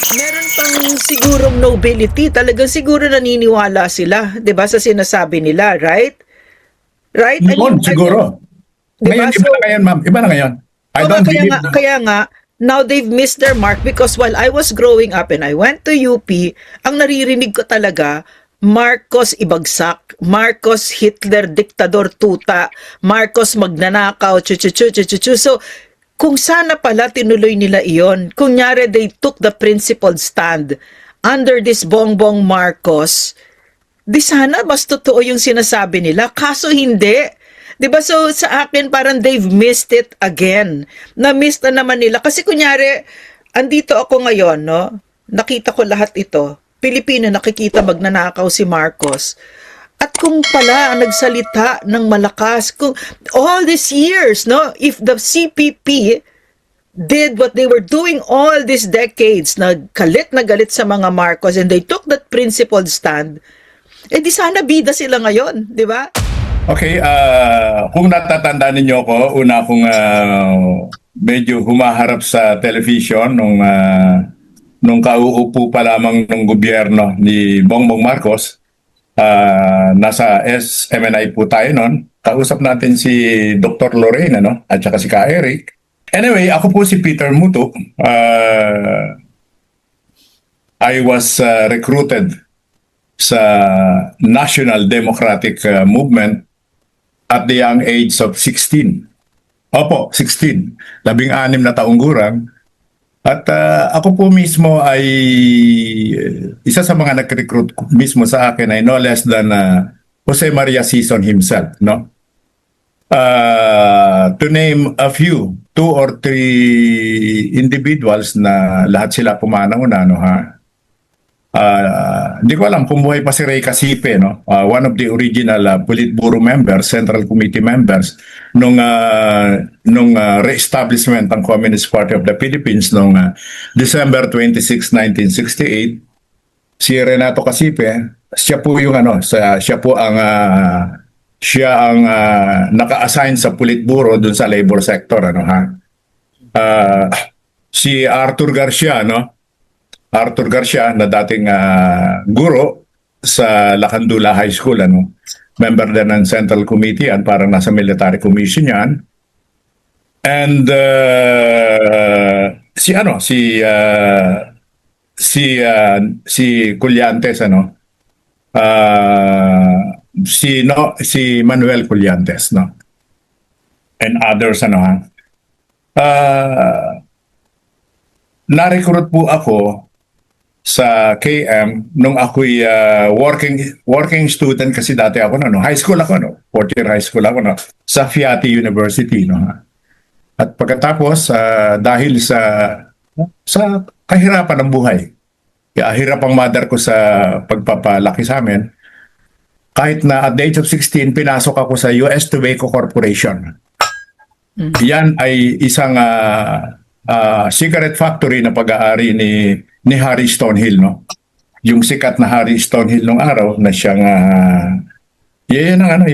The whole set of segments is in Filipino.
Meron pang sigurong nobility. Talagang siguro naniniwala sila, 'di ba, sa sinasabi nila, right? Right? I mean, Noon siguro. 'di Ngayon, ba? iba So, na ngayon, ma'am. Iba na ngayon. I oo nga, don't believe na. kaya nga, now they've missed their mark because while I was growing up and I went to UP, ang naririnig ko talaga, Marcos ibagsak, Marcos Hitler diktador tuta, Marcos magnanakaw, chu chu chu chu chu chu. So, kung sana pala tinuloy nila iyon, kunyari they took the principled stand under this Bongbong Marcos, di sana mas totoo yung sinasabi nila. Kaso hindi. 'Di ba? So sa akin parang they've missed it again. Na-miss na naman nila kasi kunyari andito ako ngayon, no? Nakita ko lahat ito. Pilipino nakikita magnanakaw si Marcos. At kung pala ang nagsalita ng malakas, kung all these years, no? If the CPP did what they were doing all these decades, nagkalit na galit sa mga Marcos and they took that principled stand, eh di sana bida sila ngayon, di ba? Okay, kung natatandaan ninyo ko, una akong medyo humaharap sa television nung kauupo pa lamang ng gobyerno ni Bongbong Marcos. Nasa SMNI po tayo noon. Kausap natin si Dr. Lorraine at saka si Ka Eric. Anyway, ako po si Peter Muto. I was recruited sa National Democratic Movement at the young age of 16. Opo, 16. 16 na taong gulang. At ako po mismo ay isa sa mga nag-recruit mismo sa akin ay no less than Jose Maria Sison himself, no? To name a few, 2 or 3 individuals na lahat sila pumanaw na, no, ha? Hindi ko alam kung buhay pa si Ray Casipe, no? One of the original Politburo members, Central Committee members nung re-establishment ng Communist Party of the Philippines nung December 26, 1968. Si Renato Casipe, siya po yung siya ang naka-assign sa Politburo dun sa labor sector, ano, ha? Si Arthur Garcia, no? Arthur Garcia na dating guro sa Lacandula High School, ano, member din ng Central Committee at parang nasa Military Commission yan. And si Collantes, ano, si Manuel Collantes, no, and others, ano, ha. Na-recruit po ako sa KM nung ako'y working student kasi dati ako, no, high school ako, no, 4th year high school ako, no, sa Fiati University, no. At pagkatapos dahil sa kahirapan ng buhay, hirap ang mother ko sa pagpapalaki sa amin, kahit na at the age of 16 pinasok ako sa US Tobacco Corporation. Yan ay isang cigarette factory na pag-aari ni Harry Stonehill, no? Yung sikat na Harry Stonehill nung araw na siyang yan ang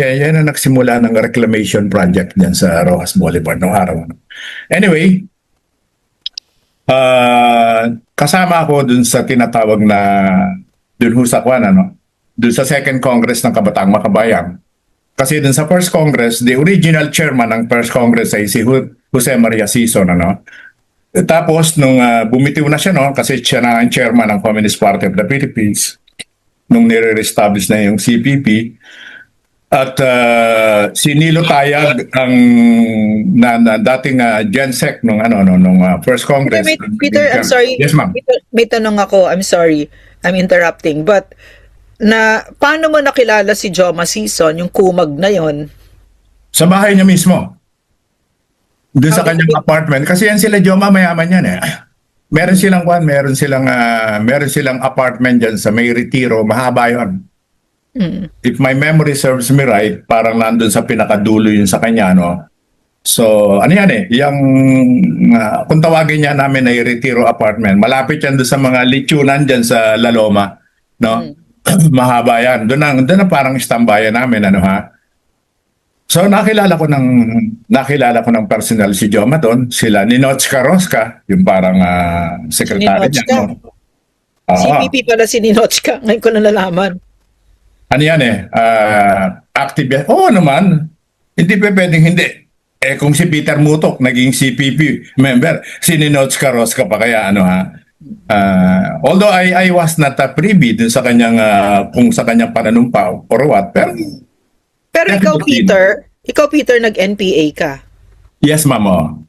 nagsimula ng reclamation project diyan sa Rojas Boulevard nung araw, no? Anyway, kasama ako dun sa tinatawag na dun sa Kwan, ano? Dun sa Second Congress ng Kabataang Makabayan. Kasi dun sa First Congress, the original chairman ng First Congress ay si Jose Maria Sison, ano? Tapos, nung bumitiw na siya, no, kasi siya na ang chairman ng Communist Party of the Philippines, nung nire-establish na yung CPP, at si Nilo Tayag, ang dating GenSec nung First Congress. Peter, I'm sorry. Yes, ma'am. Peter, may tanong ako. I'm sorry. I'm interrupting. But, paano mo nakilala si Joma Sison, yung kumag na yon? Sa bahay niya mismo. Doon sa kanyang apartment. Kasi yan sila Joma, mayaman yan eh. Meron silang apartment dyan sa May Retiro, mahaba yun. If my memory serves me right, parang nandun sa pinakadulo yun sa kanya, no? So, ano yan eh, kung tawagin niya namin ay Retiro apartment, malapit yan doon sa mga lechonan dyan sa La Loma, no? Mahaba yan. Doon na parang istambayan namin, ano, ha? So nakilala ko ng personal si Joma doon, sila Ninochka Rosca, yung parang secretary niya, no? Oo. CPP pala si Ninochka. Ngayon ko na nalaman. Ano yan active yan. Oo naman. Hindi pa pwedeng hindi. Kung si Peter Mutok naging CPP member, si Ninotchka Rosca pa kaya although I was not privy dun sa kanyang kung sa kanyang pananumpa or what, pero Pero definitely. ikaw Peter, nag-NPA ka. Yes, ma'am. Oo.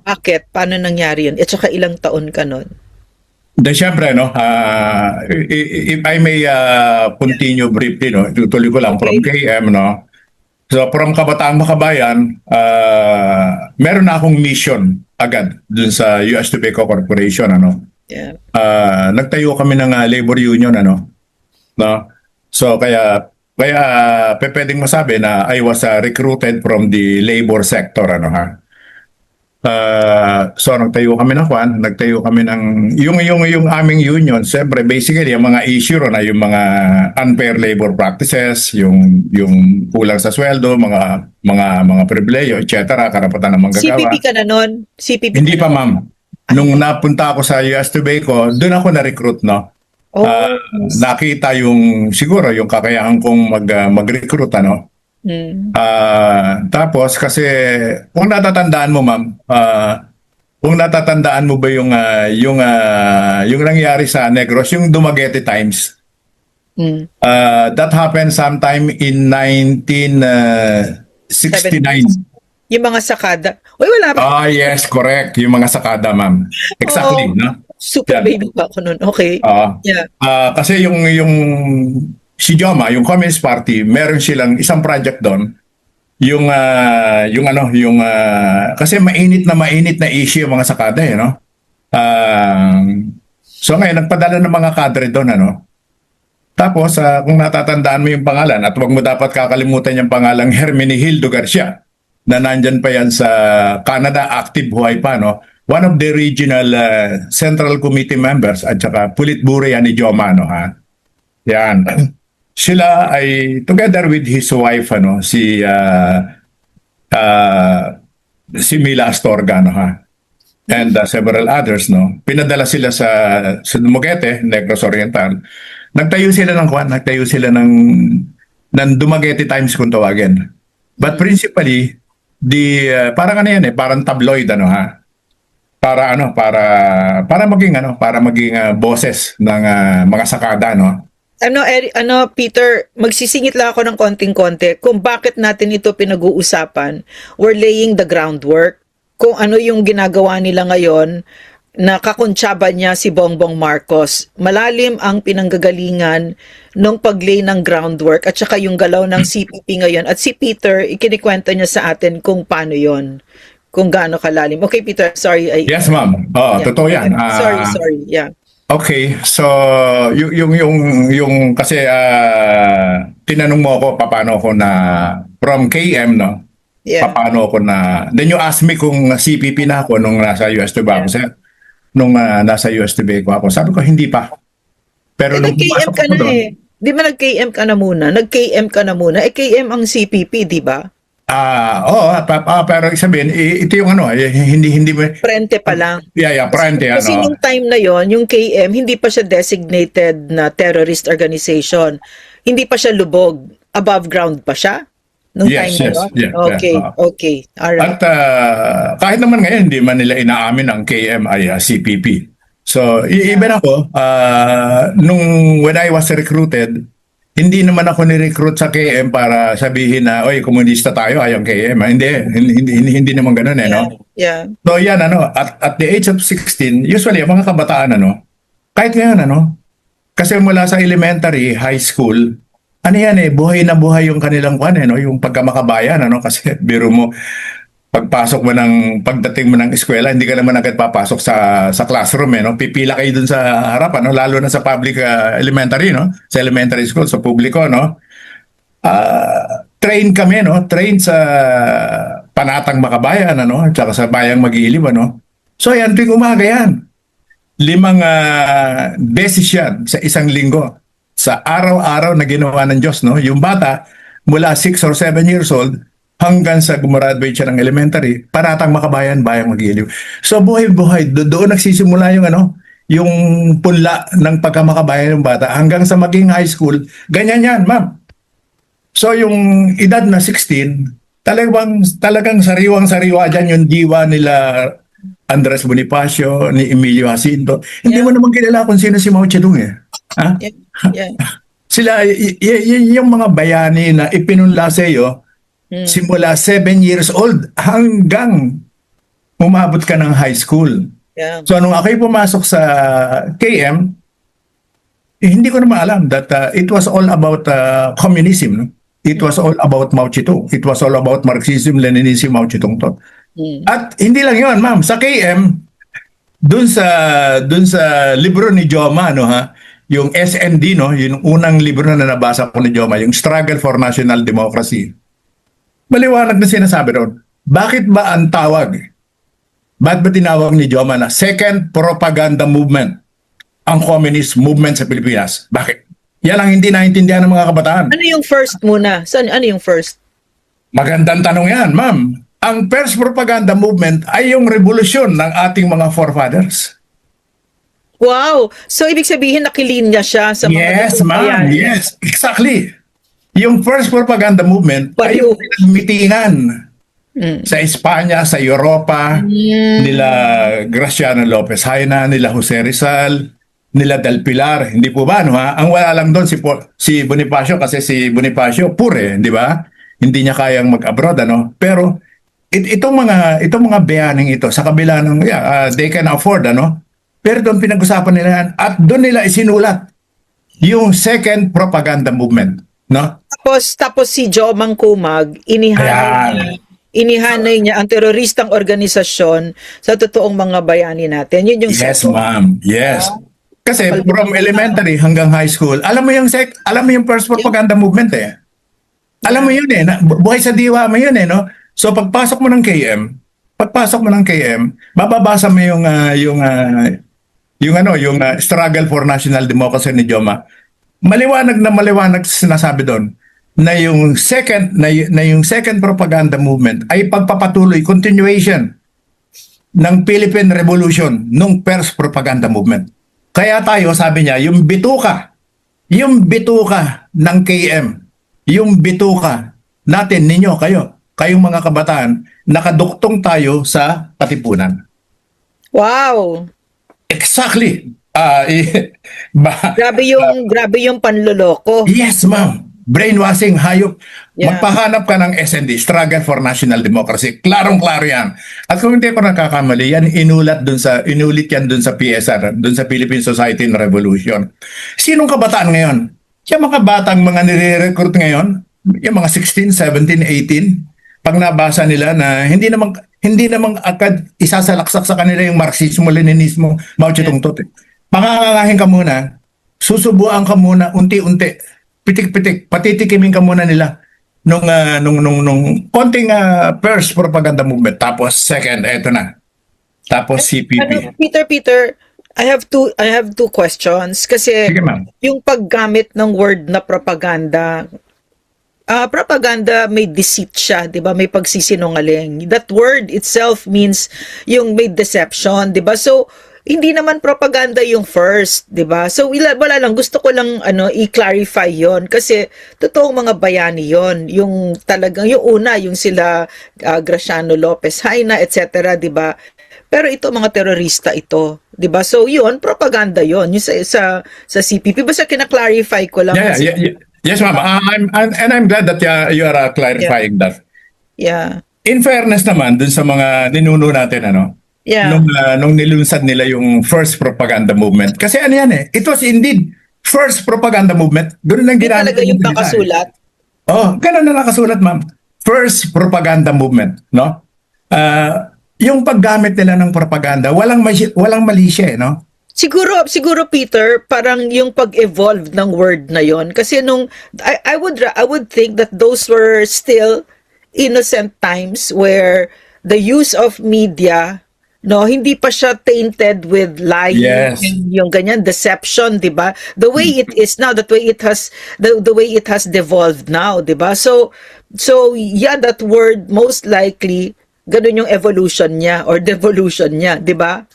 Bakit? Paano nangyari yun? At saka ilang taon ka nun? Then syempre, no, if I may continue briefly, no, tutuloy ko lang from Okay. KM, no. So from Kabataang Makabayan, meron na akong mission agad dun sa US Tobacco Corporation, ano. Yeah. Nagtayo kami ng labor union, ano. No. So pwedeng masabi na I was recruited from the labor sector, ano ha. So nagtayo kami ng yung aming union. Siyempre basically yung mga issue na yung mga unfair labor practices, yung kulang sa sweldo, mga pribileyo, etc., karapatan ng manggagawa. CPP ka na nun? CPP Hindi ka pa, na? ma'am. Nung napunta ako sa US Tobacco, doon ako na-recruit, no. Oh, Nakita siguro yung kakayahan kong mag-recruit, ano. Tapos kasi kung natatandaan mo, ma'am, kung natatandaan mo ba yung nangyari sa Negros, yung Dumaguete Times. That happened sometime in 1969. Yung mga sakada. Uy, wala pa. Yes, correct. Yung mga sakada, ma'am. Exactly, Oo. no? Super Yan. baby pa ako nun. Okay. Yeah. Kasi yung si Joma, yung Communist Party, meron silang isang project doon. Kasi mainit na issue yung mga sakada, no? So ngayon, nagpadala ng mga kadre doon, ano? Tapos, kung natatandaan mo yung pangalan, at wag mo dapat kakalimutan yung pangalang Hermenegildo Garcia, na nandyan pa yan sa Canada, active buhay pa, no? One of the regional Central Committee members at saka Politburo yan ni Joma, no, ha? Yan. Sila ay together with his wife, ano, si Mila Astorga, no, ha? And several others, no. Pinadala sila sa Dumaguete, Negros Oriental. Nagtayo sila ng Dumaguete Times kung tawagin. But principally, parang ano yan parang tabloid, ano, ha? Para maging boses ng mga sakada, no. Peter, magsisingit lang ako ng konting-konti kung bakit natin ito pinag-uusapan. We're laying the groundwork. Kung ano yung ginagawa nila ngayon, nakakuntsaba niya si Bongbong Marcos. Malalim ang pinanggagalingan ng paglay ng groundwork at saka yung galaw ng CPP ngayon. At si Peter, ikinikwento niya sa atin kung paano yon, kung gaano kalalim. Okay, Peter, sorry. Yes, ma'am. Totoo yan. Sorry. Yeah. Okay, so yung kasi tinanong mo ako paano ako na from KM, no? Yeah. Paano ako na then you asked me kung CPP na ako nung nasa US Tobacco. Nung nasa US Tobacco ako. Sabi ko hindi pa. Pero nung nag-KM ka pumasok na ako doon, Di ba nag-KM ka na muna? Nag-KM ka na muna. KM ang CPP, di ba? pero sabihin, ito yung hindi Prente pa lang. Prente, Kasi nung time na yon, yung KM, hindi pa siya designated na terrorist organization. Hindi pa siya lubog. Above ground pa siya? Nung time na yun? Yeah, Okay. Alright. At kahit naman ngayon, hindi man nila inaamin ang KM ay CPP. So, even ako, when I was recruited, hindi naman ako ni-recruit sa KM para sabihin na, oy, komunista tayo, ayong KM. Hindi naman ganoon, no? Yeah. So, yan, at the age of 16, usually, ang mga kabataan, kahit ngayon, kasi mula sa elementary, high school, buhay na buhay yung kanilang yung pagkamakabayan, kasi biro mo, pagdating mo ng eskwela, hindi ka naman agad papasok sa classroom, no? Pipila kayo dun sa harapan, lalo na sa public elementary, no? Sa elementary school, sa publiko, no? Train kami, no? Train sa Panatang Makabayan, at saka sa Bayang Mag-iiliw, So, yan, tuwing umaga yan. 5 beses yan sa isang linggo. Sa araw-araw na ginawa ng Diyos, no? Yung bata, mula 6 or 7 years old, hanggang sa gumraduate siya ng elementary, Panatang Makabayan, Bayang Mag-iiliw. So buhay-buhay, doon nagsisimula yung punla ng pagkamakabayan ng bata hanggang sa maging high school, ganyan yan, ma'am. So yung edad na 16, talagang sariwang-sariwa dyan yung diwa nila Andres Bonifacio, ni Emilio Jacinto. Hindi mo naman kilala kung sino si Mao Zedong eh. Ha? Yeah. Yeah. Sila, yung mga bayani na ipinunla sa iyo, simula 7 years old hanggang umabot ka ng high school. Yeah. So nung ako'y pumasok sa KM, hindi ko naman alam that it was all about communism. No? It was all about Mao Zedong. It was all about Marxism, Leninism, Mao Zedong to. At hindi lang yon, ma'am. Sa KM, dun sa libro ni Joma, no, ha? Yung SND, no? Yung unang libro na nabasa ko ni Joma, yung Struggle for National Democracy. Maliwanag na sinasabi doon. Bakit ba ang tawag? Bakit ba tinawag ni Joma na Second Propaganda Movement ang communist movement sa Pilipinas? Bakit? Yan ang hindi naintindihan ng mga kabataan. Ano yung first muna? Ano yung first? Magandang tanong yan, ma'am. Ang first propaganda movement ay yung revolusyon ng ating mga forefathers. Wow! So, ibig sabihin, nakilinya siya sa mga Yes, ma'am. bayani. Yes, exactly. Yung first propaganda movement ay Baliw. yung pinagmitingan sa Espanya, sa Europa, nila Graciano Lopez Haina, nila Jose Rizal, nila Del Pilar, hindi po ba, no, ha? Ang wala lang doon si Bonifacio kasi si Bonifacio pure, di ba? Hindi niya kayang mag-abroad, ano? Pero itong mga bayaning ito sa kabila ng they can afford, ano? Pero doon pinag-usapan nila yan at doon nila isinulat yung second propaganda movement, no? Tapos si Joe Mangkumag, inihanay niya ang teroristang organisasyon sa totoong mga bayani natin. Yun yung Yes, ma'am. Yes. Kasi from elementary hanggang high school, alam mo yung first propaganda movement eh. Alam mo yun eh, buhay sa diwa mo yun eh, no? So pagpasok mo ng KM, mababasa mo yung struggle for national democracy ni Joma. Maliwanag sinasabi doon na yung second propaganda movement ay pagpapatuloy, continuation ng Philippine Revolution nung first propaganda movement. Kaya tayo, sabi niya, yung bituka ng KM, yung bituka natin, ninyo, kayong mga kabataan, nakaduktong tayo sa katipunan. Wow! Exactly. Grabe yung panloloko. Yes, ma'am. Brainwashing, hayop. Yeah. Magpahanap ka ng SND, Struggle for National Democracy. Klarong-klaro yan. At kung hindi ko nakakamali, inulit yan dun sa PSR, dun sa Philippine Society in Revolution. Sinong kabataan ngayon? Yung mga batang mga nire-recruit ngayon, yung mga 16, 17, 18, pag nabasa nila na hindi namang agad isasalaksak sa kanila yung Marxismo, Leninismo, Mao Zedong to. Pangangangahin ka muna, susubuan ka muna unti-unti, pitik-pitik, patitikimin ka muna nila nung konting first propaganda movement, tapos second, eto na. Tapos CPP. Peter, I have two questions kasi Sige, ma'am. yung paggamit ng word na propaganda, propaganda may deceit siya, 'di ba? May pagsisinungaling. That word itself means yung may deception, 'di ba? So hindi naman propaganda yung first, 'di ba? So wala lang, gusto ko lang i-clarify 'yon kasi totoong mga bayani 'yon, yung talagang yung una, yung sila Graciano Lopez Haina, etc., 'di ba? Pero ito mga terorista ito, 'di ba? So 'yun, propaganda 'yon, yung sa CPP. Basta kina-clarify ko lang. Yes, ma'am. I'm glad that you are clarifying that. Yeah. In fairness naman dun sa mga ninuno natin, Yeah. nung nilunsad nila yung first propaganda movement. Kasi yan eh, it was indeed first propaganda movement. Doon lang Yun ginamit talaga yung nila, nakasulat. ganun na nakasulat, ma'am. First propaganda movement, no? Yung paggamit nila ng propaganda, walang mali siya, no? Siguro Peter, parang yung pag-evolve ng word na yon kasi I would think that those were still innocent times where the use of media, no, hindi pa siya tainted with lying, Yes. yung ganyan deception, 'di ba? The way it is now, the way it has devolved now, 'di ba? So yeah, that word most likely ganun yung evolution niya or devolution niya, 'di ba?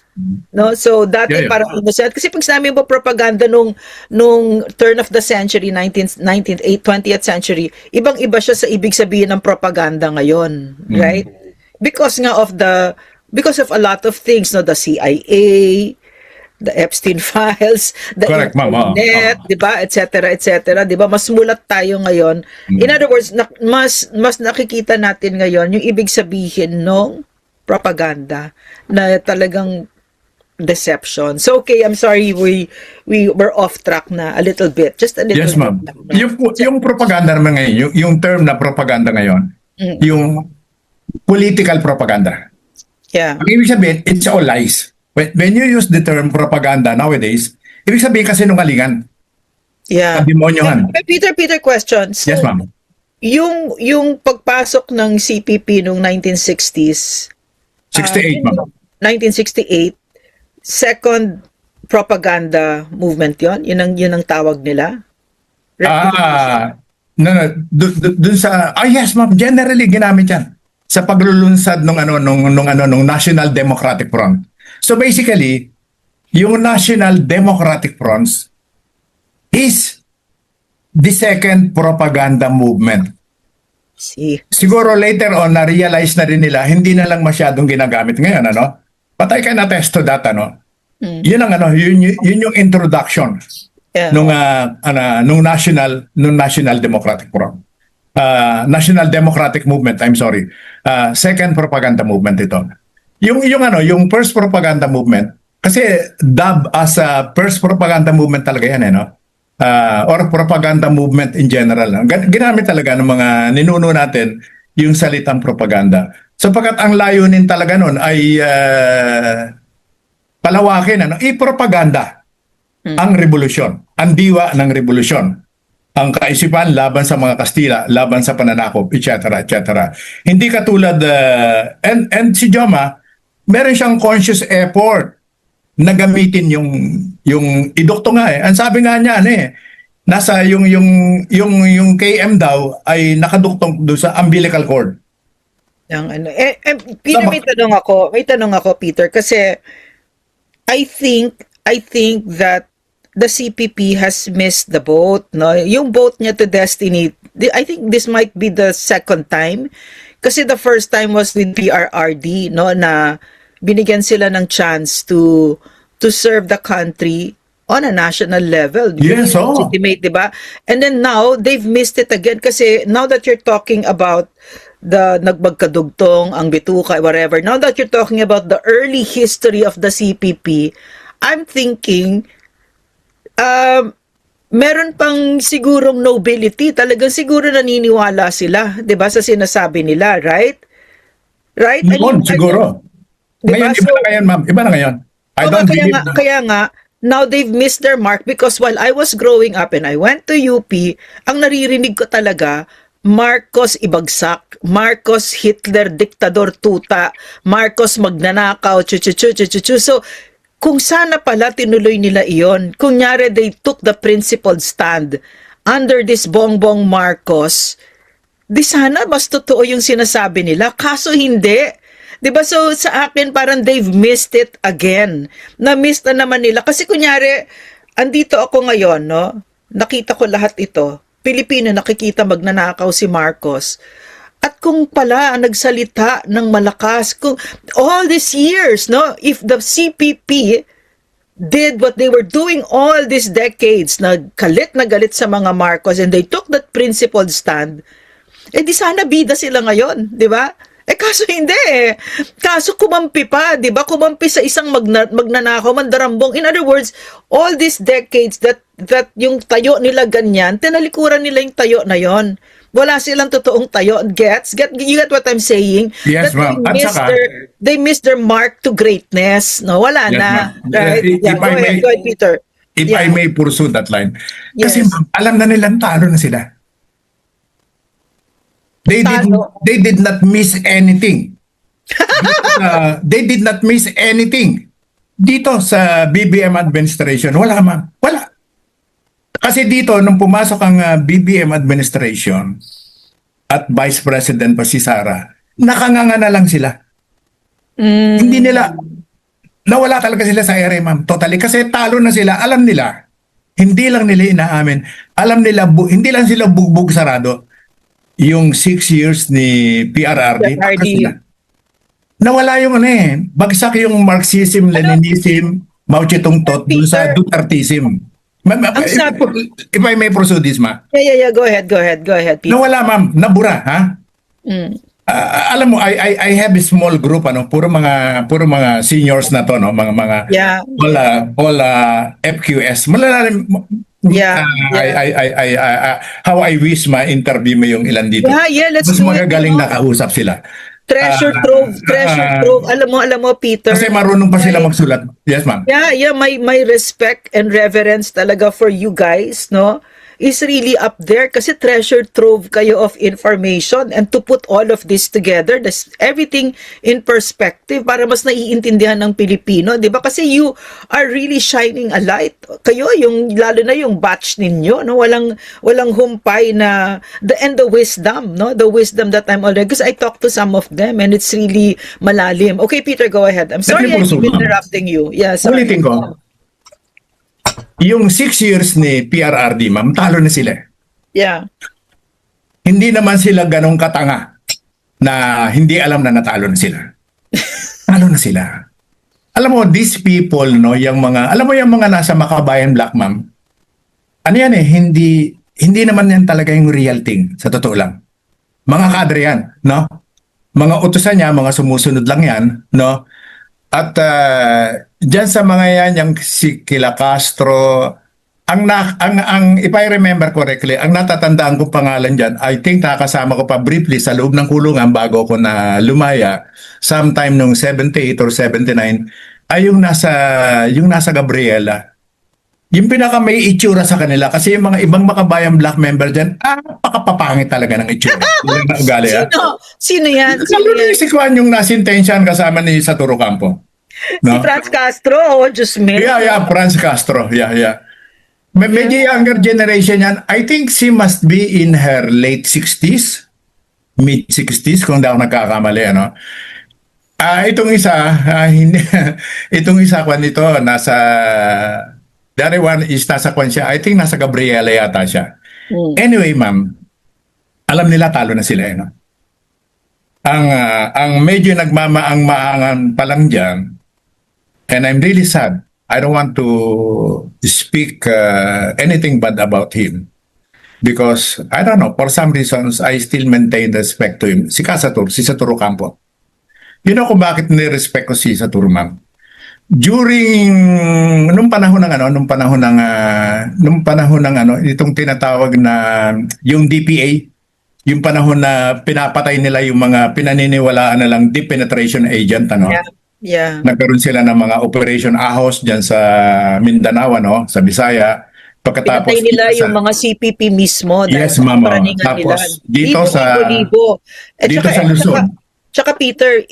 No, so dati Yeah, yeah. parang innocent kasi pag sinabi mo propaganda nung turn of the century, 19th 20th century, ibang-iba siya sa ibig sabihin ng propaganda ngayon, right? Because of a lot of things, no, the CIA, the Epstein files, the Correct, ma'am. internet, 'di ba, et cetera, 'di ba? Mas mulat tayo ngayon. In other words, mas nakikita natin ngayon yung ibig sabihin ng propaganda na talagang deception. So okay, I'm sorry we were off track na a little bit. Just a little Yes, bit ma'am. lang, no? Yung propaganda naman ngayon, yung term na propaganda ngayon, yung political propaganda. Yeah. Ang ibig sabihin, it's all lies. When you use the term propaganda nowadays, ibig sabihin kasi nungalingan, Yeah. kademonyohan. Peter, question. So, Yes, ma'am. yung pagpasok ng CPP noong 1960s, 68, ma'am. 1968, second propaganda movement yun ang tawag nila. No, dun sa, yes, ma'am, generally ginamit yan sa paglulunsad nung National Democratic Front. So basically, yung National Democratic Front is the second propaganda movement. See. Siguro later on na-realize na rin nila hindi na lang masyadong ginagamit ngayon, ano? But I can attest to that, ano? Yun ang yun yung introduction Yeah. nung National Democratic Front. National Democratic Movement, I'm sorry. Second propaganda movement ito. Yung first propaganda movement kasi dubbed as a first propaganda movement talaga yan, no? Or propaganda movement in general. Ginamit talaga ng mga ninuno natin yung salitang propaganda. Sapagkat ang layunin talaga nun ay palawakin, ipropaganda ang revolusyon, ang diwa ng revolusyon, ang kaisipan laban sa mga Kastila, laban sa pananakop, etc., etc. Hindi katulad, and si Joma, meron siyang conscious effort na gamitin yung idukto nga eh. Ang sabi nga niya nasa yung KM daw ay nakaduktong doon sa umbilical cord. Peter, may tanong ako, Peter, kasi I think that the CPP has missed the boat, no? Yung boat niya to destiny, I think this might be the second time. Kasi the first time was with PRRD, no, na binigyan sila ng chance to serve the country on a national level. Yes, legitimate, diba? And then now they've missed it again kasi now that you're talking about the nagbagkadugtong, ang bituka, whatever. Now that you're talking about the early history of the CPP, I'm thinking meron pang sigurong nobility. Talagang siguro naniniwala sila, 'di ba, sa sinasabi nila, right? Right? Noon, siguro. Diba? Ngayon, iba na ngayon, ma'am. Iba na ngayon. I don't believe na. Kaya nga, now they've missed their mark because while I was growing up and I went to UP, ang naririnig ko talaga, Marcos ibagsak, Marcos Hitler diktador tuta, Marcos magnanakaw, chu. So, kung sana pala tinuloy nila iyon, kunyari they took the principled stand under this Bongbong Marcos, di sana mas totoo yung sinasabi nila, kaso hindi. Diba? So, sa akin, parang they've missed it again. Na-miss na naman nila. Kasi kunyari, andito ako ngayon, no? Nakita ko lahat ito. Pilipino, nakikita magnanakaw si Marcos. At kung pala nagsalita ng malakas, kung all these years, no, if the CPP did what they were doing all these decades, na galit sa mga Marcos, and they took that principled stand, di sana bida sila ngayon, di ba? Kaso hindi eh. Kaso kumampi pa, di ba? Kumampi sa isang magnanakaw, mandarambong. In other words, all these decades that yung tayo nila ganyan, tinalikuran nila yung tayo na yon. Wala silang totoong tayo. You get what I'm saying? Yes, that ma'am. they missed their mark to greatness. No, wala Yes, na. ma'am. Right? Go ahead, Peter. If I may pursue that line. Yes. Kasi ma'am, alam na nilang talo na sila. They did not miss anything. They did not miss anything. Dito sa BBM administration, wala ma'am. Wala. Kasi dito, nung pumasok ang BBM administration at Vice President pa si Sara, nakanganga na lang sila. Hindi nila, nawala talaga sila sa ere, ma'am. Totally. Kasi talo na sila. Alam nila. Hindi lang nila inaamin. Alam nila, hindi lang sila bugbog sarado. Yung 6 years ni PRRD, PRRD. sila. Nawala yung ano eh. Bagsak yung Marxism, Leninism, Mao Zedong tot dun sa Peter, Dutertism. ang sabi, If I may proceed this, ma. yeah, go ahead, Peter. Nawala, ma'am. Nabura, ha? Mm. Alam mo, I have a small group, ano, puro mga seniors na to, no, mga Yeah, all FQS. Malalalim. yeah, How I wish ma-interview mo yung ilan dito. yeah, let's Mas do it. magagaling nakausap sila. Treasure trove. Alam mo, Peter. Kasi marunong pa sila magsulat. Yes, ma'am. Yeah, my respect and reverence talaga for you guys, no? Is really up there kasi treasure trove kayo of information, and to put all of this together, this everything in perspective para mas naiintindihan ng Pilipino, 'di ba? Kasi you are really shining a light. Kayo yung lalo na yung batch ninyo, no? Walang humpay na the wisdom, no? The wisdom that I'm already, because I talked to some of them and it's really malalim. Okay, Peter, go ahead. I'm sorry I keep interrupting you. Yeah, sorry. Ulitin ko. Yung 6 years ni PRRD, ma'am, talo na sila. Yeah. Hindi naman sila ganong katanga na hindi alam na natalo na sila. Talo na sila. Alam mo, these people, no, alam mo yung mga nasa Makabayan Black, ma'am, ano yan eh, hindi naman yan talaga yung real thing, sa totoo lang. Mga kadre yan, no? Mga utusan niya, mga sumusunod lang yan, no? At diyan sa mga yan, yung si Kila Castro, if I remember correctly, ang natatandaan ko pangalan diyan, I think nakasama ko pa briefly sa loob ng kulungan bago ko na lumaya, sometime nung 78 or 79, ay yung nasa Gabriela. Yung pinaka may itsura sa kanila kasi yung mga ibang Makabayan Black member diyan, pakapapangit talaga ng itsura. Yung ugali, Sino yan? Lalo na yung si Kwan yung nasintensyan kasama ni Saturo Campo. Si Franz Castro, just me. Yeah, Franz Castro. Yeah. Medyo younger generation yan. I think she must be in her late 60s, mid 60s kung daw nagkakamali, ano. Itong isa, itong isa kwan nito, the other one is nasa kwan siya. I think nasa Gabriela yata siya. Anyway, ma'am, alam nila talo na sila, no? Ang medyo nagmamaang-maangan pa lang diyan, and I'm really sad. I don't want to speak anything bad about him because I don't know, for some reasons I still maintain respect to him. Si Saturo Campo. You know kung bakit ni-respect ko si Saturo, ma'am? Nung panahon ng itong tinatawag na yung DPA, yung panahon na pinapatay nila yung mga pinaniniwalaan na lang deep penetration agent, ano? Yeah. Nagkaroon sila ng mga Operation Ahos diyan sa Mindanao, ano, sa Bisaya. Pagkatapos pinatay nila yung mga CPP mismo. Yes, mama. Tapos dito sa Luzon. Tsaka Peter,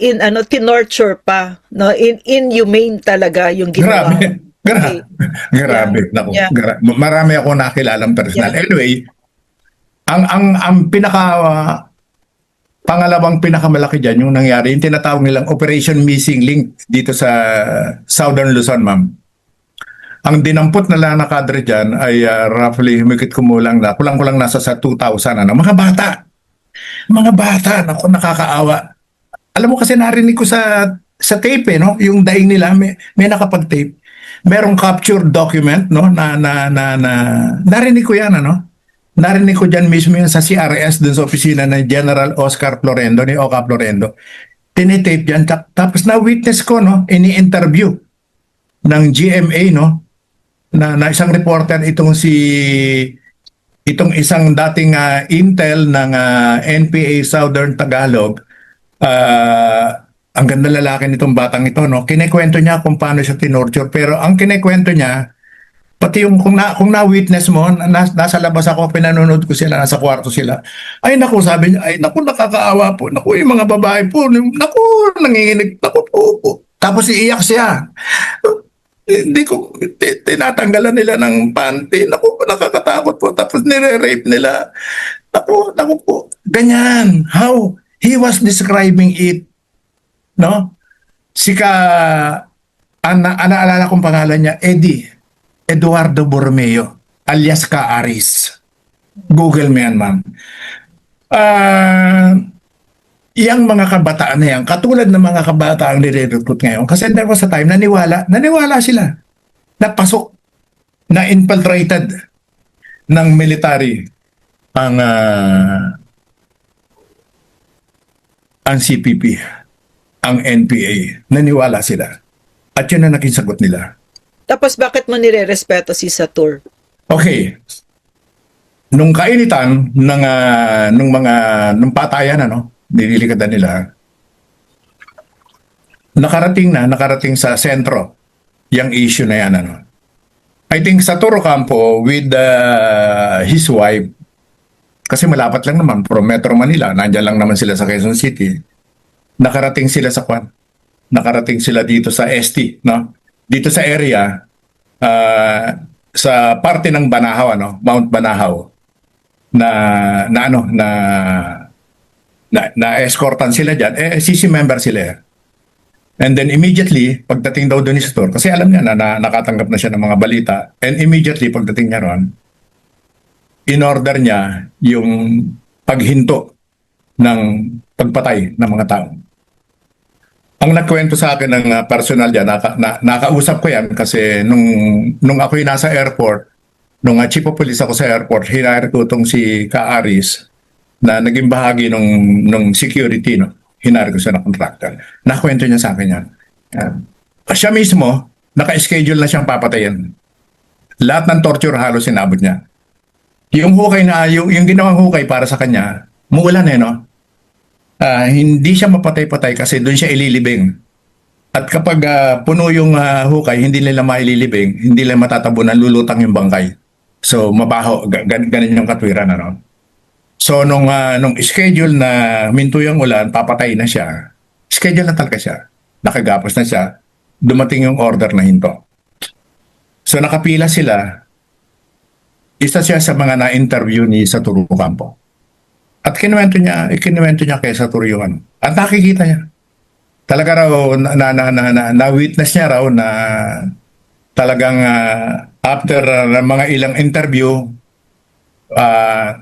tinorture pa, no, inhumane talaga yung ginawa. Grabe. Naku, marami ako nakilalang personal. Yeah. Anyway, ang pangalawang pinakamalaki dyan, yung nangyari, yung tinatawag nilang Operation Missing Link dito sa Southern Luzon, ma'am. Ang dinampot na lang na kadre dyan ay roughly, humikit kumulang na, kulang-kulang nasa sa 2,000, ano, mga bata, naku, nakakaawa. Alam mo kasi narinig ko sa tape, no, yung daing nila, may nakapag-tape. Merong captured document, no, na narinig ko yan, ano. Narinig ko dyan mismo yun sa CRS dun sa opisina ng General Oscar Florendo, ni Oka Florendo. Tinitape dyan. Tapos na-witness ko, no, ini-interview ng GMA, no, na isang reporter itong isang dating intel ng NPA Southern Tagalog. Ang ganda lalaki nitong batang ito, no. Kinekwento niya kung paano siya tinorture. Pero ang kinekwento niya, pati yung kung na-witness mo, nasa labas ako, pinanonood ko sila, nasa kwarto sila. Ay naku, sabi niya, ay naku, nakakaawa po. Naku, yung mga babae po, naku, nanginginig, naku po. Tapos iiyak siya. Hindi ko, tinatanggalan nila ng panty. Naku, nakakatakot po. Tapos nire-rape nila. Naku po. Ganyan. How he was describing it. No? naalala kong pangalan niya, Eduardo Borromeo, alias Kaaris. Google mo yan, ma'am. Yang mga kabataan na yan, katulad ng mga kabataan nire-recruit ngayon, kasi there was a time, naniwala sila, napasok, na-infiltrated ng military ang CPP, ang NPA. Naniwala sila. At yun na naging sagot nila. Tapos bakit mo nire-respeto si Satur? Okay. Nung kainitan nung patayan nililikadan nila. Nakarating sa sentro yung issue na yan I think sa Toro Campo with his wife kasi malapit lang naman from Metro Manila, nandiyan lang naman sila sa Quezon City. Nakarating sila sa Kwan. Nakarating sila dito sa ST, no? Dito sa area sa parte ng Banahaw Mount Banahaw na escortan sila diyan CC member sila and then immediately pagdating daw doon ni Satur kasi alam niya na nakatanggap na siya ng mga balita and immediately pagdating niya ron in order niya yung paghinto ng pagpatay ng mga tao. Ang nagkwento sa akin ng personal diyan nakausap ko yan kasi nung ako'y nasa airport. Nung chief of police ako sa airport, hinire ko itong si Kaaris na naging bahagi nung security. Hinire ko siya na contractor. Nakwento niya sa akin yan. Siya mismo, naka-schedule na siyang papatayin. Lahat ng torture halos sinabot niya. Yung hukay yung ginawang hukay para sa kanya, muulan hindi siya mapatay-patay kasi doon siya ililibing. At kapag puno yung hukay, hindi nila maililibing, hindi nila matatabunan, lulutang yung bangkay. So, mabaho. Ganun yung katwiran, So, nung schedule na minto yung ulan, papatay na siya. Schedule na talaga siya. Nakagapos na siya. Dumating yung order na hinto. So, nakapila sila. Isa siya sa mga na-interview ni Satur Campo. At kinuwento niya kay Satur yung At nakikita niya. Talaga raw, na-witness niya raw na talagang after mga ilang interview,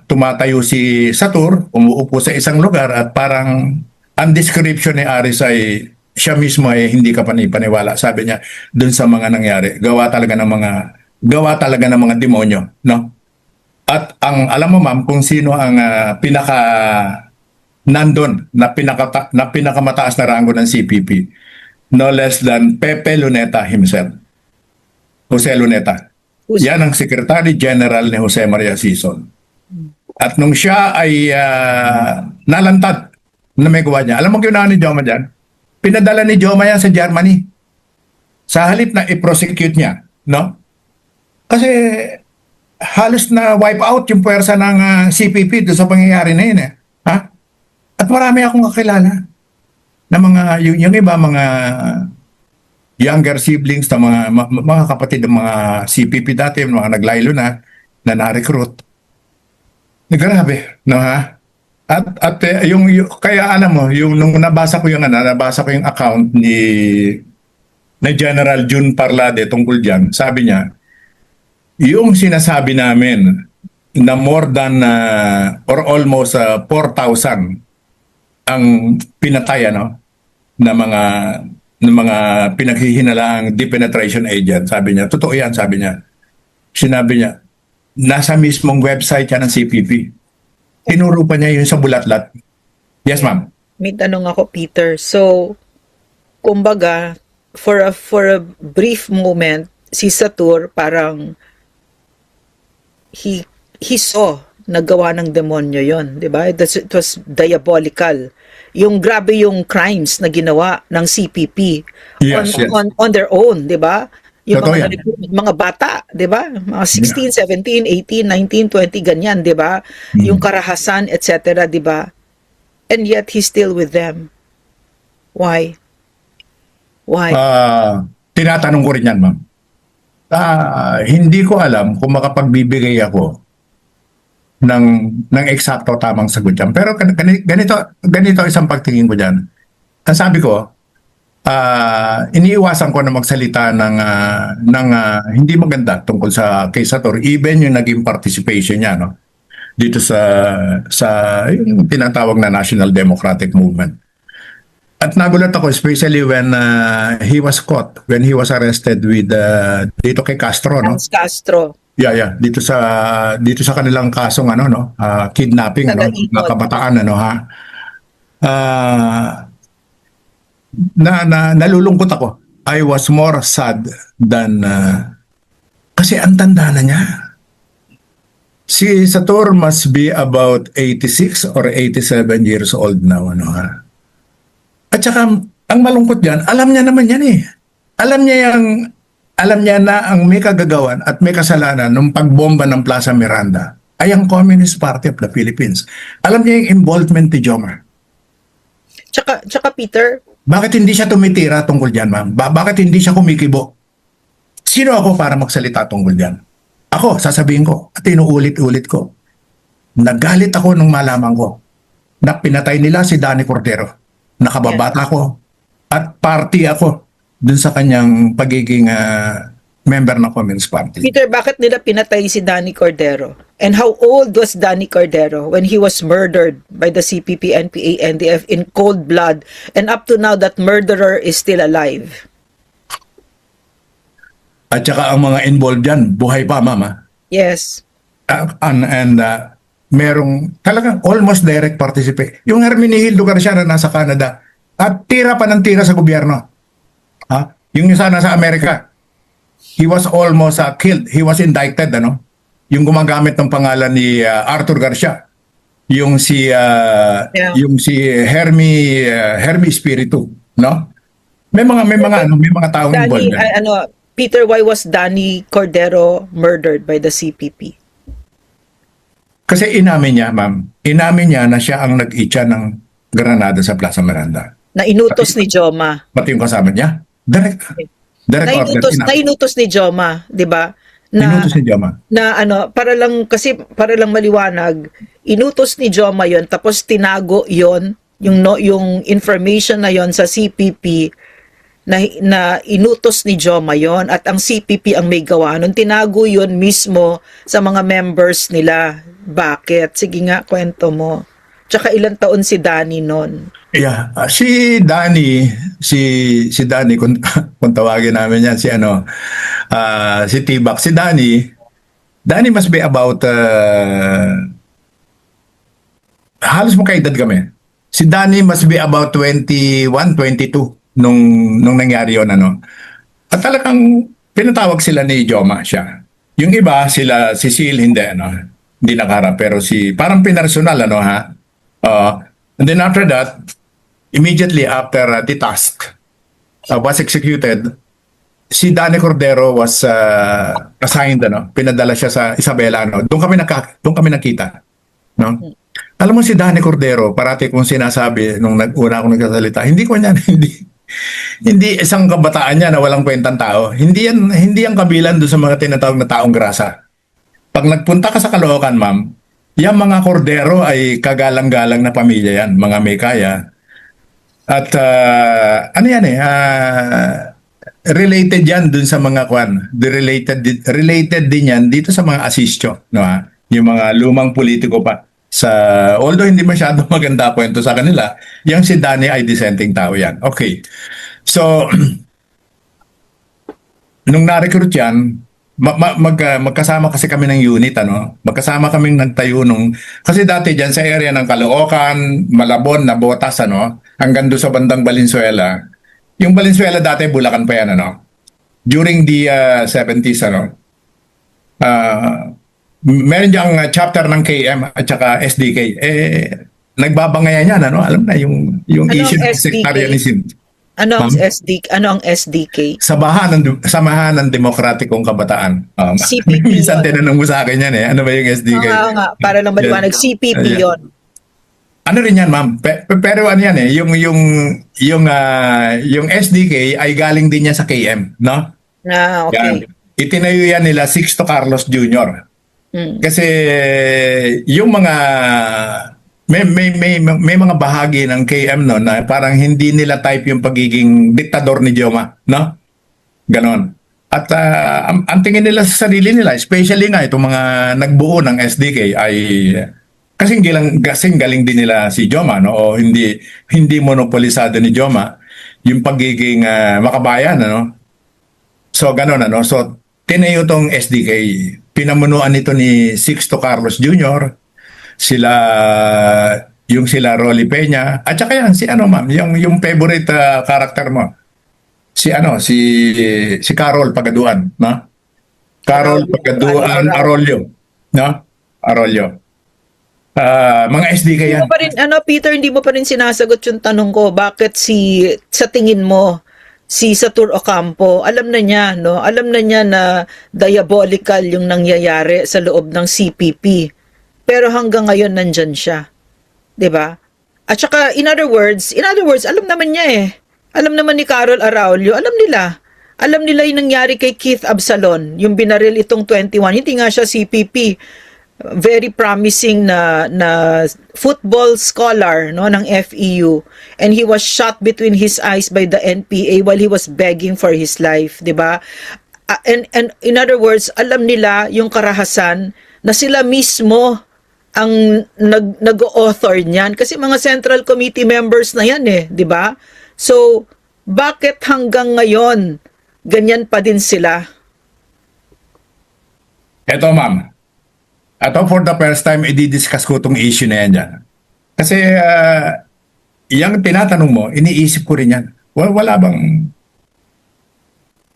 tumatayo si Satur, umuupo sa isang lugar at parang ang description ni Aris ay siya mismo ay hindi ka panipaniwala. Sabi niya dun sa mga nangyari, gawa talaga ng mga demonyo, no? At alam mo ma'am kung sino ang nandun na pinakamataas na rango ng CPP, no less than Pepe Luneta himself. Jose Luneta. Yan ang Secretary General ni Jose Maria Sison. At nung siya ay nalantad na may gawa niya, alam mo ginawa ni Joma dyan? Pinadala ni Joma yan sa Germany. Sa halip na i-prosecute niya. No? Kasi halos na wipe out yung puwersa ng CPP doon sa pangyayari na yun. Ha? At marami akong kakilala na yung iba, mga younger siblings na mga kapatid ng mga CPP dati, mga naglaylo na na-recruit. Grabe, no ha? At yung kaya alam mo, nung nabasa ko yung account ni General Jun Parlade tungkol diyan, sabi niya, yung sinasabi namin na more than or almost 4,000 ang pinatay na mga pinaghihinalaang depenetration agent. Sabi niya, totoo yan, sabi niya. Sinabi niya, nasa mismong website yan ng CPP. Tinuro pa niya yun sa bulatlat. Yes, ma'am. May tanong ako, Peter. So, kumbaga, for a brief moment, si Satur parang he saw nagawa ng demonyo yon, di ba? It was diabolical. Yung grabe yung crimes na ginawa ng CPP Yes, yes. on their own, di ba? Yung Totoo mga, yan. mga bata, di ba? Mga 16, 17, 18, 19, 20, ganyan, di ba? Yung karahasan, etc., di ba? And yet, he's still with them. Why? Why? Tinatanong ko rin yan, ma'am. Hindi ko alam kung makapagbibigay ako ng eksakto tamang sagot dyan. Pero ganito isang pagtingin ko dyan. Ang sabi ko, iniiwasan ko na magsalita ng hindi maganda tungkol sa kay Sator, even yung naging participation niya, no, dito sa yung tinatawag na National Democratic Movement. At nagulat ako, especially when he was caught, when he was arrested with dito kay Castro, no? Hans Castro. Yeah. Dito sa kanilang kasong ano, no? Kidnapping, no? Taga-ikot. Na kabataan, ano, ha? Nalulungkot ako. I was more sad than kasi ang tanda na niya. Si Sator must be about 86 or 87 years old now, ano, ha? At saka, ang malungkot diyan, alam niya naman yan eh. Alam niya na ang may kagagawan at may kasalanan ng pagbomba ng Plaza Miranda ay ang Communist Party of the Philippines. Alam niya yung involvement ni Jomar. Tsaka Peter, Bakit hindi siya tumitira tungkol diyan, ma'am? Bakit hindi siya kumikibo? Sino ako para magsalita tungkol diyan? Ako, sasabihin ko, at inuulit-ulit ko. Nagalit ako nung malaman ko na pinatay nila si Danny Cordero. Nakababata ko at party ako dun sa kanyang pagiging member ng Communist Party. Peter, bakit nila pinatay si Danny Cordero? And how old was Danny Cordero when he was murdered by the CPP, NPA, NDF in cold blood? And up to now, that murderer is still alive. At saka ang mga involved dyan, buhay pa, mama. Yes. Merong talagang almost direct participate. Yung Hermenegildo Garcia na nasa Canada at tira pa ng tira sa gobyerno. Yung isa nasa Amerika, he was almost killed. He was indicted, ano? Yung gumagamit ng pangalan ni Arthur Garcia. Yung si Hermi Espiritu, no? May mga taong involved. Peter, why was Danny Cordero murdered by the CPP? Kasi inamin niya, ma'am, na siya ang nag-itcha ng granada sa Plaza Miranda. Na inutos ni Joma. Pati yung kasama niya? Direct order. Nainutos ni Joma, 'di ba? Inutos ni Joma. Para lang maliwanag, inutos ni Joma 'yon tapos tinago 'yon, yung information na 'yon sa CPP na inutos ni Joma 'yon at ang CPP ang may gawa nun. Tinago 'yon mismo sa mga members nila. Bakit? Sige nga, kwento mo. Tsaka ilang taon si Danny noon? Yeah, si Danny kung tawagin namin yan si Tibak. Si Danny must be about halos magkaedad kami. Si Danny must be about 21, 22 nung nangyari yon, ano. At talagang pinatawag sila ni Joma siya. Yung iba sila si Sil hindi nakaharap, pero parang pinarsonal, ano, ha. And then after that, immediately after the task was executed, si Danny Cordero was assigned, ano, pinadala siya sa Isabela, ano. Doon kami nakita, no? Alam mo si Danny Cordero, parati kong sinasabi nung una akong nagsasalita, hindi isang kabataan niya na walang kwentang tao. Hindi yan kabilang doon sa mga tinatawag na taong grasa. Pag nagpunta ka sa Caloocan, ma'am, yung mga Cordero ay kagalang-galang na pamilya yan, mga may kaya. At related yan dun sa mga related din yan dito sa mga asistyo, no, ha? Yung mga lumang politiko pa. Although hindi masyado maganda kwento sa kanila, yung si Danny ay dissenting tao yan. Okay. So, nung na-recruit yan, magkasama kasi kami ng unit, ano? Magkasama kaming nagtayo kasi dati diyan sa area ng Caloocan, Malabon, Nabotas, ano, hanggang doon sa bandang Valenzuela. Yung Valenzuela dati Bulacan pa yan, ano. During the 70s, ano. Meron diyang chapter ng KM at saka SDK. Nagbabangayan yan, ano? Alam na yung issue ng sectarianism. Ano ang SDK? Samahan ng Demokratikong Kabataan. CPP Minsan yun. tinanong mo sa akin yan, Ano ba yung SDK? Nga, para lang maliwanag. CPP yon. Ano rin yan, ma'am? Pero ano yan, yung SDK ay galing din yan sa KM, no? Okay. Yan. Itinayo yan nila Sixto Carlos Jr. Kasi yung mga may mga bahagi ng KM no na parang hindi nila type yung pagiging diktador ni Joma, no? Ganon. At ang tingin nila sa sarili nila, especially nga itong mga nagbuo ng SDK ay kasing galing din nila si Joma, no? O hindi monopolisado ni Joma yung pagiging makabayan, ano? So ganon, ano? So tinayo tong SDK, pinamunuan nito ni Sixto Carlos Jr., sila Rolly Peña, at saka yan si ano ma'am, yung favorite character mo. Si Carol Pagaduan, no? Carol Pagaduan Arroyo, no? Arroyo. Mga SDK Hindi yan. mo pa rin, Peter, hindi mo pa rin sinasagot yung tanong ko, bakit sa tingin mo, si Satur Ocampo, alam na niya, no? Alam na niya na diabolical yung nangyayari sa loob ng CPP. Pero hanggang ngayon nandyan siya. 'Di ba? At saka in other words, alam naman niya eh. Alam naman ni Carol Araulio, alam nila. Alam nila yung nangyari kay Keith Absalon, yung binaril itong 21. Hindi nga siya CPP. Very promising na football scholar, no, ng FEU, and he was shot between his eyes by the NPA while he was begging for his life, 'di ba? And in other words, alam nila yung karahasan na sila mismo ang nag-author niyan kasi mga Central Committee members na yan eh, 'di ba? So, bakit hanggang ngayon ganyan pa din sila? Eto ma'am. Ito for the first time, i-discuss ko itong issue na yan dyan. Kasi yung tinatanong mo, iniisip ko rin yan. Wala bang,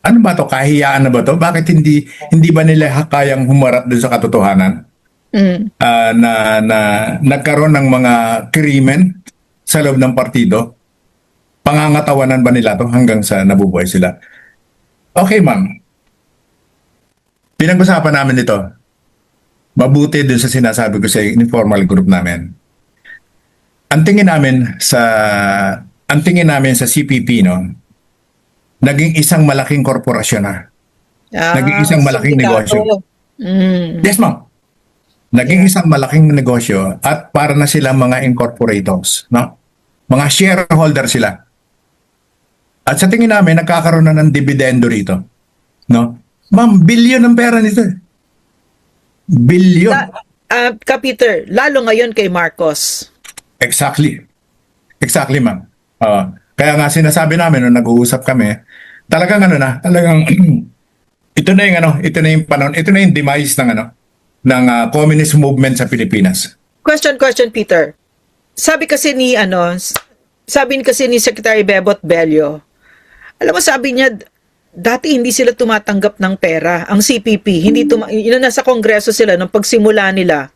ano ba to? Kahiyaan na ba to? Bakit hindi ba nila kayang humarap dun sa katotohanan? Na nagkaroon ng mga krimen sa loob ng partido? Pangangatawanan ba nila to hanggang sa nabubuhay sila? Okay ma'am. Pinag-usapan namin ito. Mabuti dun sa sinasabi ko sa informal group namin. Ang tingin namin sa CPP, no, naging isang malaking korporasyon na. Naging isang malaking negosyo. Yes, ma'am. Naging isang malaking negosyo at para na sila mga incorporators, no? Mga shareholder sila. At sa tingin namin, nagkakaroon na ng dividendo rito, no? Ma'am, bilyon ang pera nito. Bilyon. Peter, lalo ngayon kay Marcos. Exactly. Exactly, ma'am. Kaya nga sinasabi namin nung nag-uusap kami, talagang ito na yung panahon, ito na yung demise ng communist movement sa Pilipinas. Question, Peter. Sabi kasi ni Secretary Bebot Bello, alam mo, sabi niya, dati hindi sila tumatanggap ng pera. Ang CPP, yun nasa kongreso sila, nung pagsimula nila,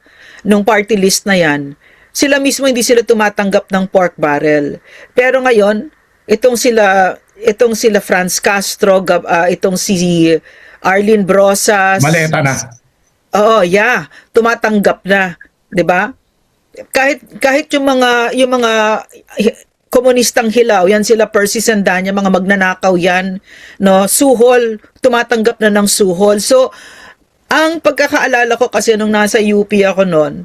nung party list na yan, sila mismo hindi sila tumatanggap ng pork barrel. Pero ngayon, itong sila Franz Castro, itong si Arlene Brosas. Maleta na. Oo, yeah, tumatanggap na, 'di ba? Kahit yung mga komunistang hilaw, yan sila Percy Sandanya, mga magnanakaw yan, no? Suhol, tumatanggap na ng suhol. So, ang pagkakaalala ko kasi nung nasa UP ako noon,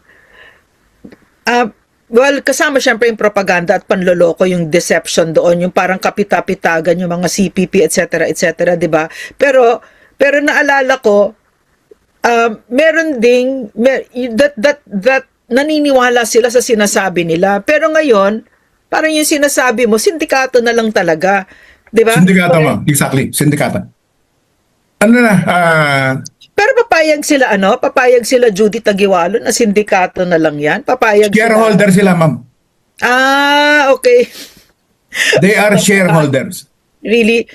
kasama syempre yung propaganda at panloloko, yung deception doon, yung parang kapita-pitagan, yung mga CPP, etc., di ba? Pero naalala ko, meron ding, that naniniwala sila sa sinasabi nila. Pero ngayon, parang yung sinasabi mo, sindikato na lang talaga. Di ba? Sindikato mo. Exactly. Sindikato. Pero papayag sila Judy Tagiwalo na sindikato na lang yan? Papayag shareholder sila, ma'am. Okay. They are shareholders. Really?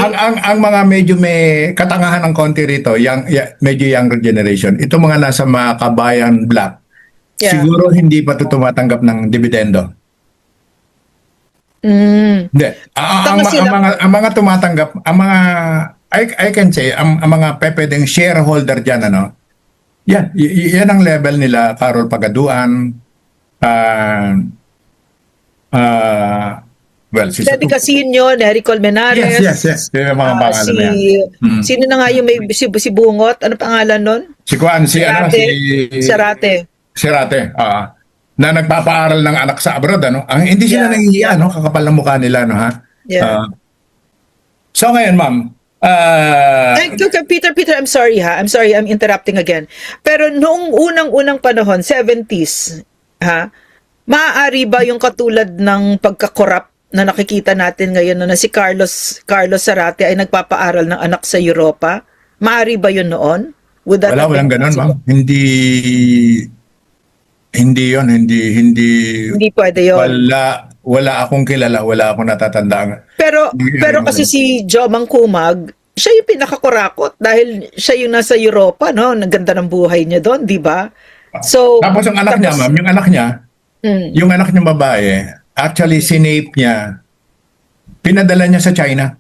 Ang mga medyo may katangahan ng konti rito, medyo younger generation, ito mga nasa mga kabayan black, siguro hindi pa ito tumatanggap ng dividendo. Hindi. Ang mga tumatanggap, I can say, ang mga pwedeng shareholder dyan, yan ang level nila, Carol Pagaduan, si Teddy Casino, Nery Colmenares. Yes. Yung mga pangalan na yan. Sino na nga yung si Bungot? Ano pangalan nun? Si Juan, Sirate. Sirate. na nagpapaaral ng anak sa abroad, ano? Ang hindi sila Yeah, nahihiya, yeah. no? Kakapal ng mukha nila, no, ha? Yeah. So ngayon, ma'am, Ay, Peter, I'm sorry ha. I'm sorry, I'm interrupting again. Pero noong unang-unang panahon, 70s, ha, maaari ba yung katulad ng pagkakorap na nakikita natin ngayon na si Carlos Zarate ay nagpapaaral ng anak sa Europa? Maaari ba yun noon? Would that have walang been ganun, ma'am. possible? Hindi yon, Hindi pwede yun. wala akong kilala, wala akong natatandaan. Pero kasi si Joe Mangkumag, siya yung pinakakurakot dahil siya yung nasa Europa, no? Naganda ng buhay niya doon, di ba? So, Tapos ang anak niya, ma'am, Mm. yung anak niya babae, actually sinape niya, pinadala niya sa China.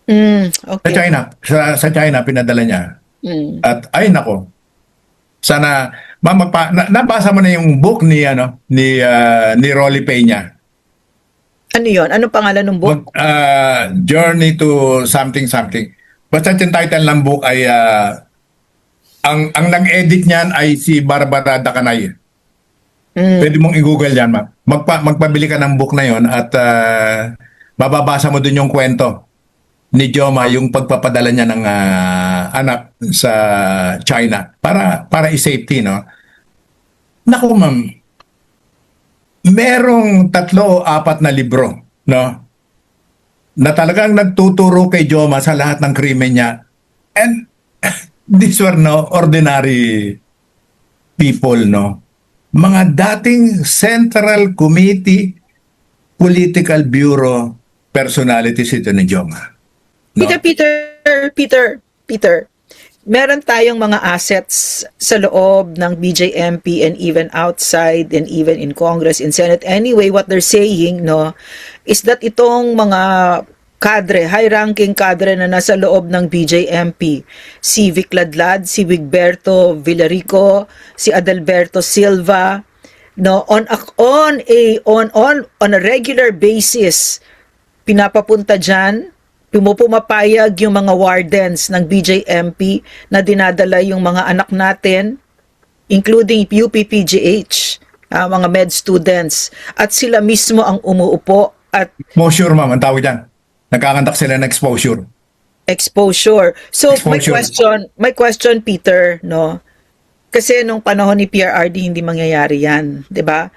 Sa Okay. China, sa China pinadala niya. Mm. At ay nako. Sana ma'am, nabasa mo na yung book ni Rolly Peña. Ano yun? Anong pangalan ng book? Journey to something something. Basta yung title ng book ay ang nag-edit niyan ay si Barbara Dacanay. Pwede mong i-google yan, ma'am. Magpabili ka ng book na yon at mababasa mo dun yung kwento ni Joma, yung pagpapadala niya ng anak sa China para i-safety, no? Naku, ma'am, merong 3 o 4 na libro, no? Na talagang nagtuturo kay Joma sa lahat ng krimen niya. And these were no ordinary people, no? Mga dating Central Committee Political Bureau personalities ito ni Joma. No? Peter, meron tayong mga assets sa loob ng BJMP and even outside and even in Congress, in Senate. Anyway, what they're saying, no, is that itong mga kadre, high-ranking kadre na nasa loob ng BJMP, si Vic Ladlad, si Wigberto Villarico, si Adalberto Silva, no, on a regular basis, pinapapunta dyan, pumapayag yung mga wardens ng BJMP na dinadala yung mga anak natin, including UPPGH, mga med students, at sila mismo ang umuupo at Exposure, ma'am, ang tawag dyan. Nagkakandak sila ng exposure. So Exposure. my question Peter, no? Kasi nung panahon ni PRRD hindi mangyayari 'yan, 'di ba?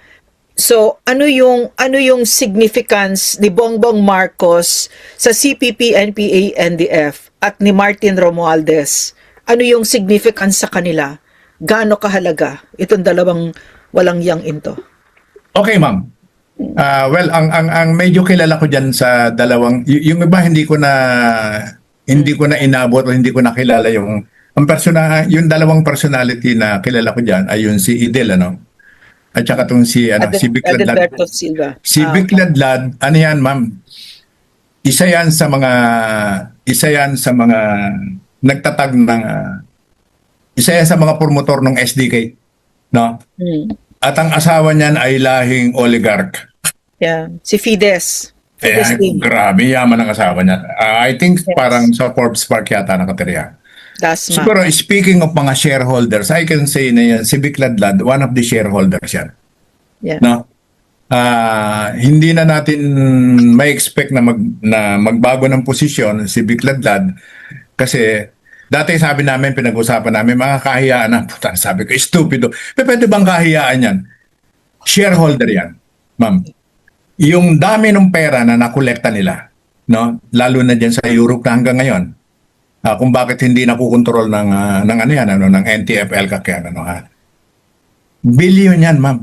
So ano yung significance ni Bongbong Marcos sa CPP, NPA, NDF at ni Martin Romualdez? Ano yung significance sa kanila? Gaano kahalaga itong dalawang walang yang into? Okay, ma'am. Well, ang medyo kilala ko diyan sa dalawang yung iba hindi ko na inabot o hindi ko nakilala yung yung dalawang personality na kilala ko diyan ay yung si Idel, ano? At saka tong si Vic Ladlad. Adalberto Silva. Si Vic Ladlad, ano yan, ma'am? Isa yan sa mga nagtatag ng isa yan sa mga promotor ng SDK, no? At ang asawa niyan ay lahing oligarch. Yeah, si Fides. Team. Grabe yaman ang asawa niya. I think Yes. parang sa Forbes Park yata nakatira. Dasma. Siguro, speaking of mga shareholders, I can say na yan, si Vic Ladlad, one of the shareholders yan. Yeah. No? Hindi na natin may expect na magbago ng posisyon si Vic Ladlad kasi dati sabi namin, pinag-usapan namin, mga kahiyaan na, puta, sabi ko, stupido. Pwede bang kahiyaan yan? Shareholder yan, ma'am. Yung dami ng pera na nakolekta nila, no? Lalo na dyan sa Europe na hanggang ngayon, kung bakit hindi nakukontrol ng ano yan, ng NTFL kakyan, ano ha? Billion yan, ma'am.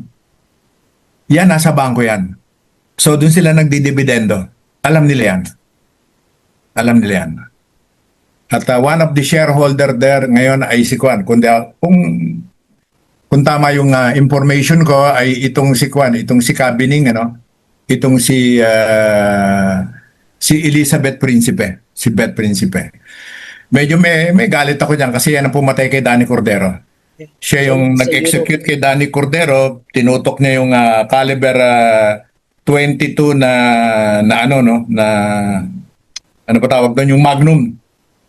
Yan, nasa bangko yan. So, dun sila nagdidibidendo. Alam nila yan. Alam nila yan. At one of the shareholder there ngayon ay si Kwan. Kung tama yung information ko ay itong si Kwan, itong si Kabining, ano? Itong si Elizabeth Principe. Si Beth Principe. Medyo may galit ako diyan kasi yan ang pumatay kay Danny Cordero. Siya yung nag-execute kay Danny Cordero, tinutok niya yung caliber 22 na ano no, na ano pa tawag doon, yung Magnum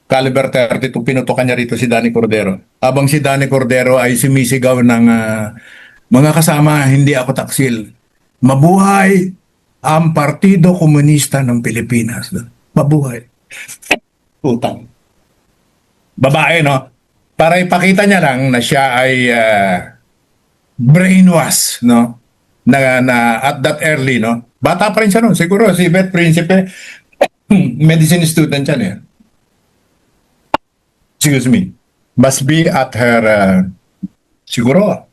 caliber 32, pinutokan niya rito si Danny Cordero. Habang si Danny Cordero ay sumisigaw Mga kasama, hindi ako taksil. Mabuhay ang Partido Komunista ng Pilipinas. Mabuhay. Utang. Babae, no? Para ipakita niya lang na siya ay brainwash, no? Na at that early, no? Bata pa rin siya, no? Siguro si Beth Principe, medicine student yan, eh. Excuse me. Must be at her, siguro,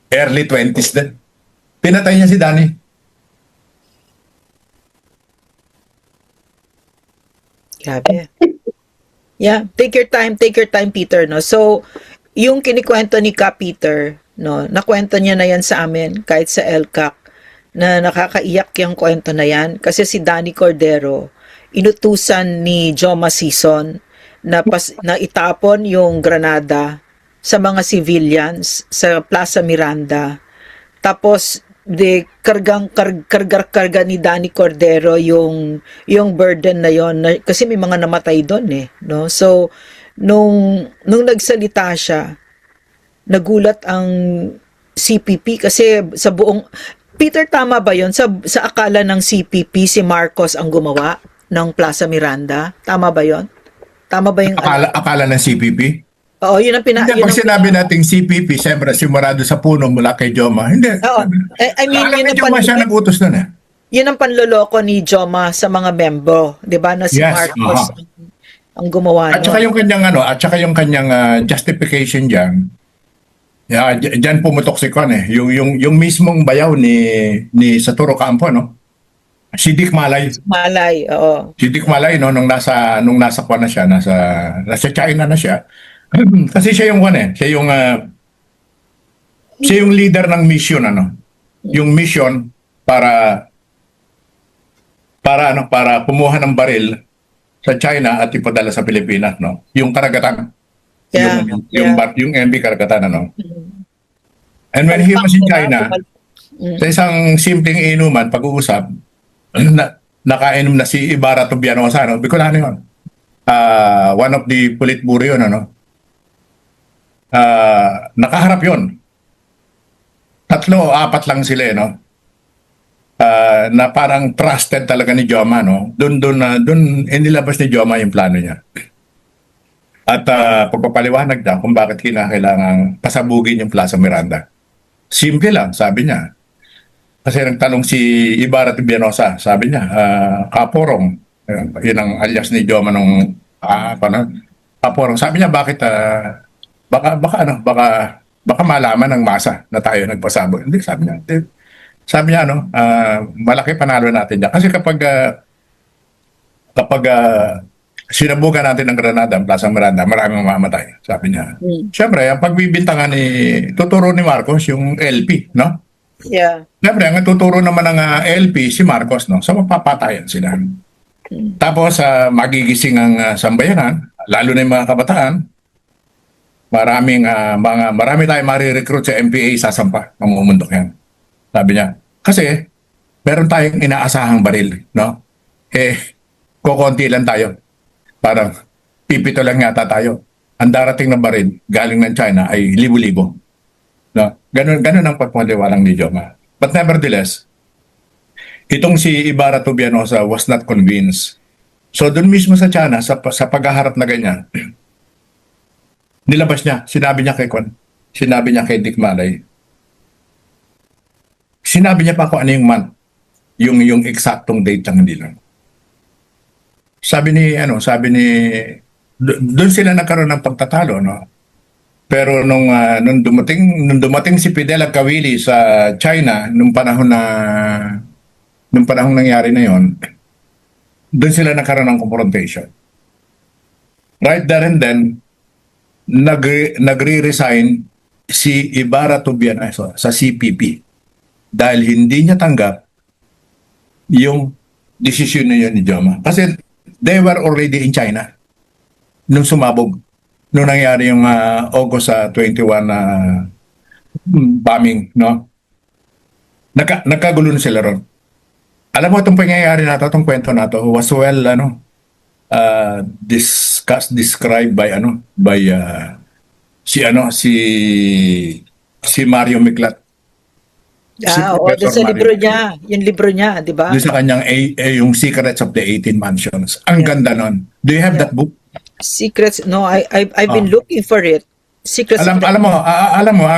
early 20s din. Pinatay niya si Danny. Grabe. Yeah, take your time, Peter, no? So, yung kinikwento ni Ka Peter, no, nakwento niya na yan sa amin, kahit sa LCAC, na nakakaiyak yung kwento na yan. Kasi si Danny Cordero, inutusan ni Joma Sison na itapon yung granada sa mga civilians sa Plaza Miranda. Tapos, karga ni Danny Cordero yung burden na yon, kasi may mga namatay doon, eh, no? So nung nagsalita siya, nagulat ang CPP kasi sa buong Peter, tama ba yon, sa akala ng CPP si Marcos ang gumawa ng Plaza Miranda? Tama ba yon? Tama ba yung Akala ng CPP? Oo, yun ang Hindi, pag sinabi nating CPP, siyempre simurado sa puno mula kay Joma. Hindi. Oo. I mean, Akala yun kay ang Joma siya nag-utos nun, eh. yun ang panloloko ni Joma sa mga membro, 'di ba, na si Yes, Marcos ang gumawa At saka nun. yung kanyang justification diyan. Yeah, diyan pumutok si Kon, eh. Yung mismong bayaw ni Saturo Campo, no. Si Dick Malay. Malay, oo. Si Dick Malay, no, nung nasa Kuwan na siya, nasa China na siya. Kasi siya yung siya yung leader ng mission, ano. Yung mission para kumuha ng baril sa China at ipadala sa Pilipinas, no. Yung karagatan. Yeah, Yung MB karagatan, ano. And when he was in China, sa isang simpleng inuman, pag-uusap, nakainom na si Ibarra Tubianosa, no. Bicolano yun. One of the Politburo yun, ano. Nakaharap yun. 3 o 4 lang sila, no? Na parang trusted talaga ni Joma, no? Doon inilabas ni Joma yung plano niya. At pagpapaliwanag niya kung bakit kailangang pasabugin yung Plaza Miranda. Simple lang, sabi niya. Kasi nagtanong si Ibarra Tibianosa, sabi niya, Kaporong, yun ang alias ni Joma nung Kaporong. Sabi niya, bakit baka malaman ng masa na tayo nagpasabog. Hindi, sabi niya, malaki panalo natin dyan. Kasi kapag sinabugan natin ng Granada, ang Plaza Miranda, maraming mamamatay, sabi niya. Siyempre, ang pagbibintangan tuturo ni Marcos yung LP, no? Yeah. Siyempre, ang tuturo naman ng LP, si Marcos, no? So, mapapatayan sila. Tapos, magigising ang sambayanan, lalo na yung mga kabataan, marami tayong marirecruit sa MPA, sasampa, mamumundok yan. Sabi niya. Kasi, meron tayong inaasahang baril, no? Kukonti lang tayo. Parang, pipito lang yata tayo. Ang darating na baril, galing ng China, ay libo-libo. No? Ganun ang pagpapaliwalang ni Joma. But nevertheless, itong si Ibarra Tubianosa was not convinced. So, dun mismo sa China, sa paghaharap na ganyan, nilabas niya, sinabi niya kay Dick Malay. Sinabi niya pa kung ano yung month, yung eksaktong date lang, hindi lang. Doon sila nagkaroon ng pagtatalo, no? Pero nung dumating si Fidel Agcawili sa China nung panahong nangyari na yon, doon sila nagkaroon ng confrontation. Right there and then, nagre-resign si Ibarra Tubianosa sa CPP dahil hindi niya tanggap yung desisyon na yun ni Joma. Kasi they were already in China nung sumabog. Nung nangyari yung August 21 bombing, no? Nagkagulo na sila ron. Alam mo, itong pangyayari na ito, itong kwento na ito, was well, described by si Mario Miklat. Si Oo, doon Professor sa libro Marie. niya, yung libro niya, di ba? Doon sa kanyang yung Secrets of the 18 Mansions. Ang Yeah, ganda nun. Do you have yeah. that book? Secrets, no, I've been Ah. looking for it. Secrets of Alam the alam mo, alam mo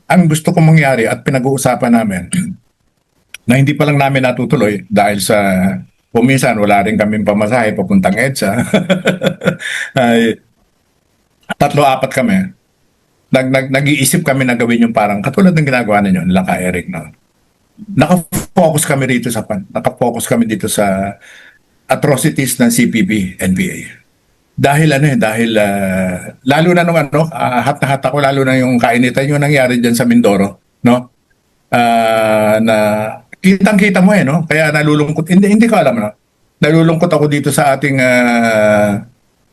ang gusto kong mangyari at pinag-uusapan namin na hindi pa lang namin natutuloy dahil sa kuminsan wala rin kaming pamasahe papuntang EDSA. Ay, tatlo apat kami. Nag-iisip kami na gawin yung parang katulad ng ginagawa ninyo nila ka Eric na. Nakafocus kami dito sa nakafocus kami dito sa atrocities ng CPP, NPA. Dahil ano dahil lalo na nung ano, hat na hat ako lalo na yung kainitan yung nangyari diyan sa Mindoro, no? Na kitang-kita mo no? Kaya nalulungkot. Hindi ko alam no. Nalulungkot ako dito sa ating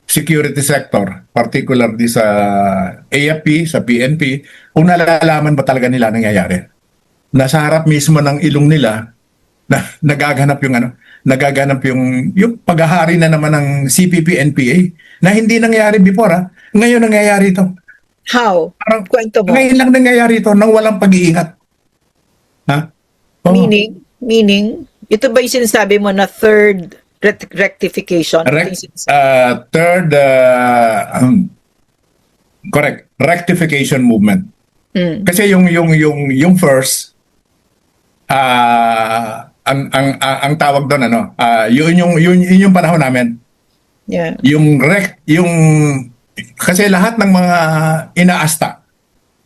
security sector, particular di sa AFP, sa PNP, kung nalalaman ba talaga nila nangyayari. Nasa harap mismo ng ilong nila na nagaganap yung ano, nagaganap yung paghahari na naman ng CPP NPA na hindi nangyayari before Ngayon nangyayari ito. How? Parang Kwento mo. ngayon lang nangyayari ito nang walang pag-iingat. Ha? Oo. Meaning, ito ba yung sinasabi mo na third rectification? Ito yung sinasabi. Third, correct, rectification movement. Mm. Kasi yung first, ang tawag doon yun yung panahon namin. Yeah. Yung kasi lahat ng mga inaasta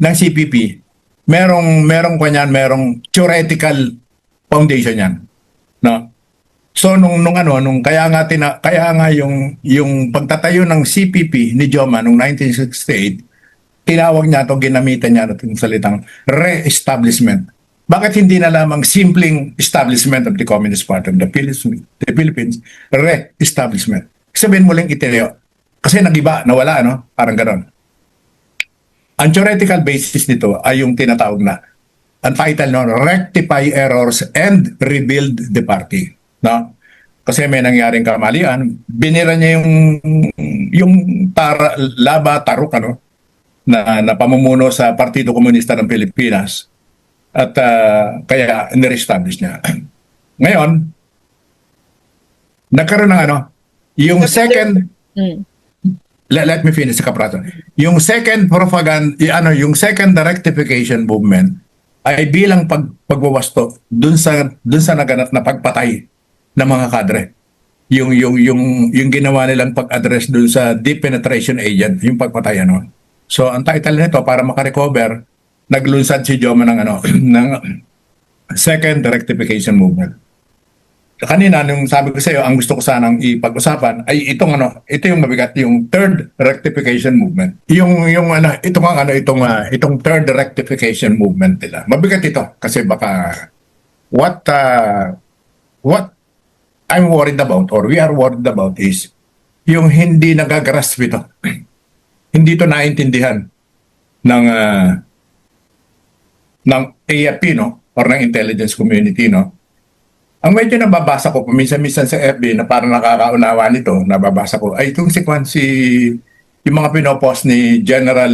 ng CPP, merong theoretical foundation yan, no? So nung kaya nga yung pagtatayo ng CPP ni Joma noong 1968, tinawag niya to, ginamitan niya itong salitang re-establishment. Bakit hindi na lamang simpleng establishment of the Communist Party of the Philippines, re-establishment? Sabihin mo lang itinayo. Kasi nagiba, nawala, no? Parang ganon. Ang theoretical basis nito ay yung tinatawag na, ang title no, Rectify Errors and Rebuild the Party. No? Kasi may nangyaring kamalian, binira niya yung Laba Taruk, ano? Na pamumuno sa Partido Komunista ng Pilipinas. At kaya nire-establish niya. Ngayon, nagkaroon ng yung second, Mm. let me finish, Kaprato. Yung second yung second rectification movement ay bilang pagwawasto dun sa naganap na pagpatay ng mga kadre. Yung ginawa nilang pag-address dun sa deep penetration agent, yung pagpatay So ang title nito para makarecover, naglunsad si Joma ng ng second rectification movement. Kanina nung sabi ko sa iyo, ang gusto ko sanang ipag-usapan ay ito yung mabigat, yung third rectification movement. Itong third rectification movement nila. Mabigat ito kasi baka what I'm worried about or we are worried about is yung hindi nagagrasp ito. Hindi ito naintindihan ng AFP or ng intelligence community Ang medyo nababasa ko paminsan-minsan sa FB na parang nakakaunawa nito, nababasa ko ay itong yung mga pinopost ni General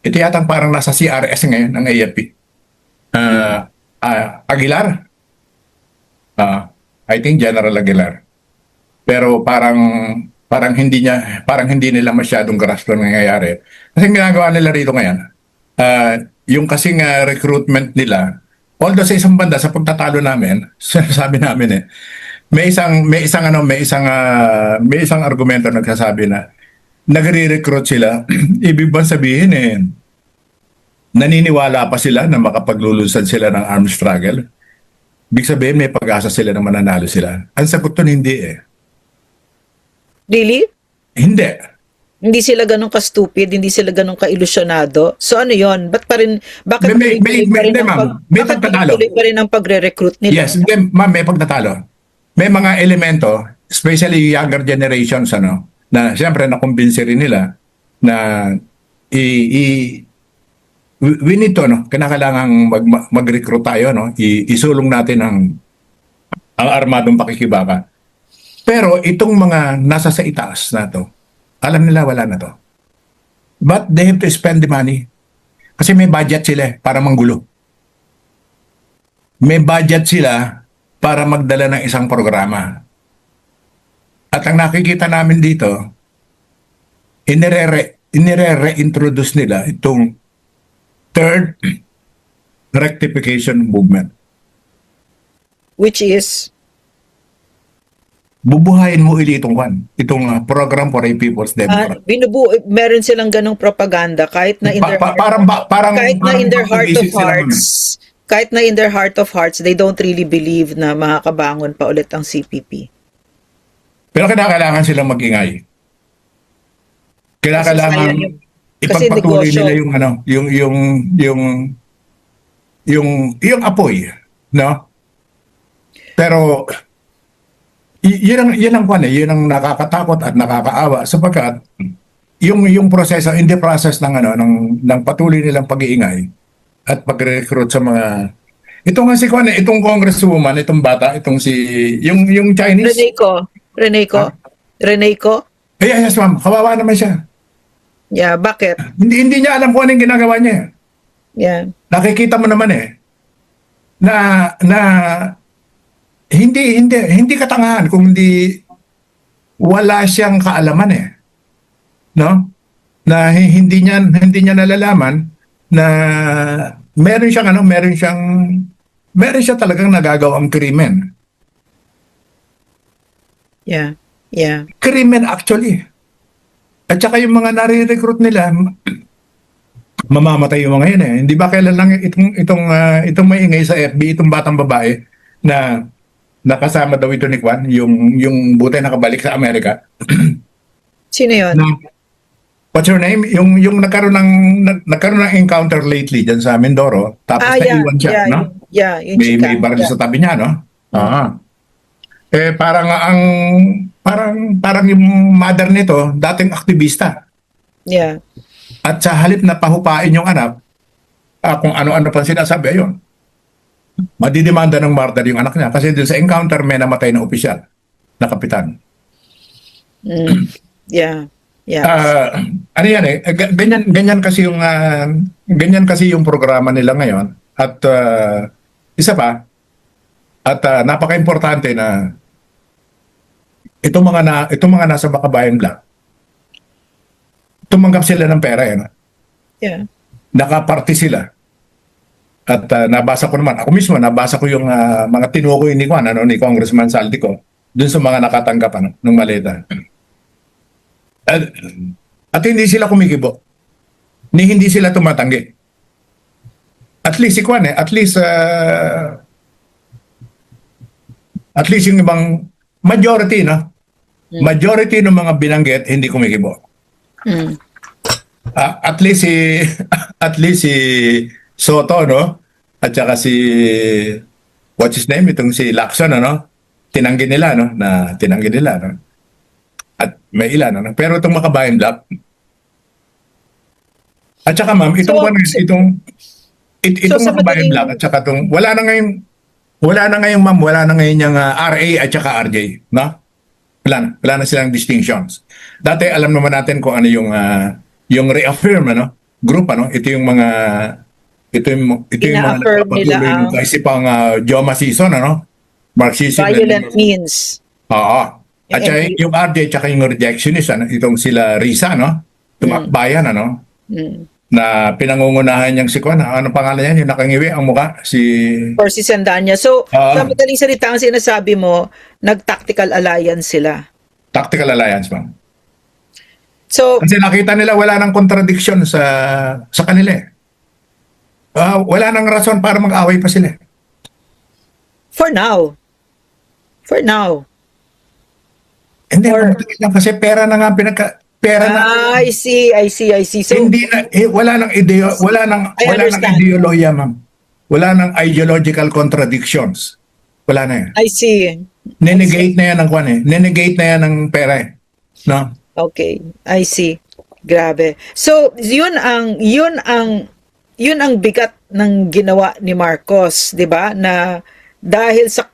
ito yatang parang nasa CRS ngayon ng AFP. Aguilar. I think General Aguilar. Pero parang hindi nila masyadong grasp ng nangyayari. Kasi ginagawa nila rito ngayon, yung kasing recruitment nila, although sa isang banda sa pagtatalo namin, sabi namin may isang argumento nagsasabi na nagre-recruit sila. Ibig bang sabihin naniniwala pa sila na makapaglulunsad sila ng armed struggle? Ibig sabihin may pag-asa sila na mananalo sila. Ang sagot doon hindi Really? Hindi. Hindi sila ganun ka-stupid, hindi sila ganun ka-ilusyonado. So ano yon? Bakit May pagtatalo. tuloy pa rin ang pagre-recruit nila? Yes, ma'am, may pagtatalo. May mga elemento, especially younger generations, na siyempre nakumbinsi rin nila na we need to, kinakailangang mag-recruit tayo, isulong natin ang armadong pakikibaka. Pero itong mga nasa sa itaas na to, alam nila wala na to. But they have to spend the money. Kasi may budget sila para manggulo. May budget sila para magdala ng isang programa. At ang nakikita namin dito, inire-reintroduce nila itong third rectification movement. Which is, Bubuhayin mo ulit itong program for a people's democracy. meron silang ganong propaganda kahit na in their kahit na in their heart of hearts, kahit na in their heart of hearts, they don't really believe na makakabangon pa ulit ang CPP. Pero kailangan silang mag-ingay. Kailangan sayang yung- kasi ipagpatuloy negosyo. nila yung apoy, no? Pero yun ang nakakatakot at nakakaawa sapagkat yung proseso, in the process ng patuloy nilang pag-iingay at pag-recruit sa mga itong congresswoman, itong bata, itong yung Chinese. Reneco? Yes, ma'am. Kawawa naman siya. Yeah, bakit? Hindi niya alam kung ano yung ginagawa niya. Yeah. Nakikita mo naman na hindi katangahan kung hindi wala siyang kaalaman no? Na hindi niya nalalaman na meron siya talagang nagagawang krimen. Yeah. Yeah. Krimen actually. At saka yung mga nare-recruit nila, mamamatay yung mga yun Hindi ba kailan lang itong maingay sa FB, itong batang babae na nakasama daw ito ni Kwan, yung buti nakabalik sa Amerika. Sino yun? What's her name? Yung nagkaroon ng encounter lately dyan sa Mindoro, tapos naiwan siya, no? Yeah, yung May chika. baril sa tabi niya, no? Parang yung mother nito, dating aktivista. Yeah. At sa halip na pahupain yung anak, kung ano-ano pa sinasabi, ayun. Madidemanda ng murder yung anak niya kasi dun sa encounter may namatay na opisyal, na kapitan. Yeah. Yeah. Ano yan ganyan kasi yung programa nila ngayon at isa pa at napaka-importante na itong mga nasa Makabayang Black, tumanggap sila ng pera Yeah. Nakaparty sila. At nabasa ko naman, ako mismo nabasa ko yung mga tinukoy ni Congressman Saldico dun sa mga nakatanggap ng maleta. At hindi sila kumikibo. Hindi sila tumatanggi. At least si Kwan at least yung ibang majority, no? Majority ng mga binanggit hindi kumikibo. At least si Soto, no? At saka what's his name? Itong si Lacson, no? Tinanggi nila, no? No? At may ilan, no? Pero itong Makabayan Black. At saka ma'am, itong Makabayan Black at saka itong wala na ngayon ma'am, wala na ngayon yung RA at saka RJ, no? Wala na silang distinctions. Dati alam naman natin kung ano yung reaffirm, no? Group, ito yung mga Ina-affirm nila ang kaisipang Joma season, Marxism. violent means. Oo. At saka yung RJ at yung rejectionist, itong sila Risa, tumakbayan, na pinangungunahan niyang si Kwan. Ano pangalan niya? Yung nakangiwi ang mukha? Or si Sandanya. So, sa madaling salita ang sinasabi mo, nag-tactical alliance sila. Tactical alliance, ma'am. So, Kasi nakita nila wala nang contradiction sa kanila. Wala nang rason para mag-away pa sila. for now. Hindi, Or- kasi pera na nga pera na. I see. So, Hindi na wala nang understand. ideolohiya, ma'am. Wala nang ideological contradictions. Wala na yan. I see. Nenegate na yan ng kwan Nenegate na yan ng pera No? Okay, I see. Grabe. So, yun ang bigat ng ginawa ni Marcos, 'di ba? Na dahil sa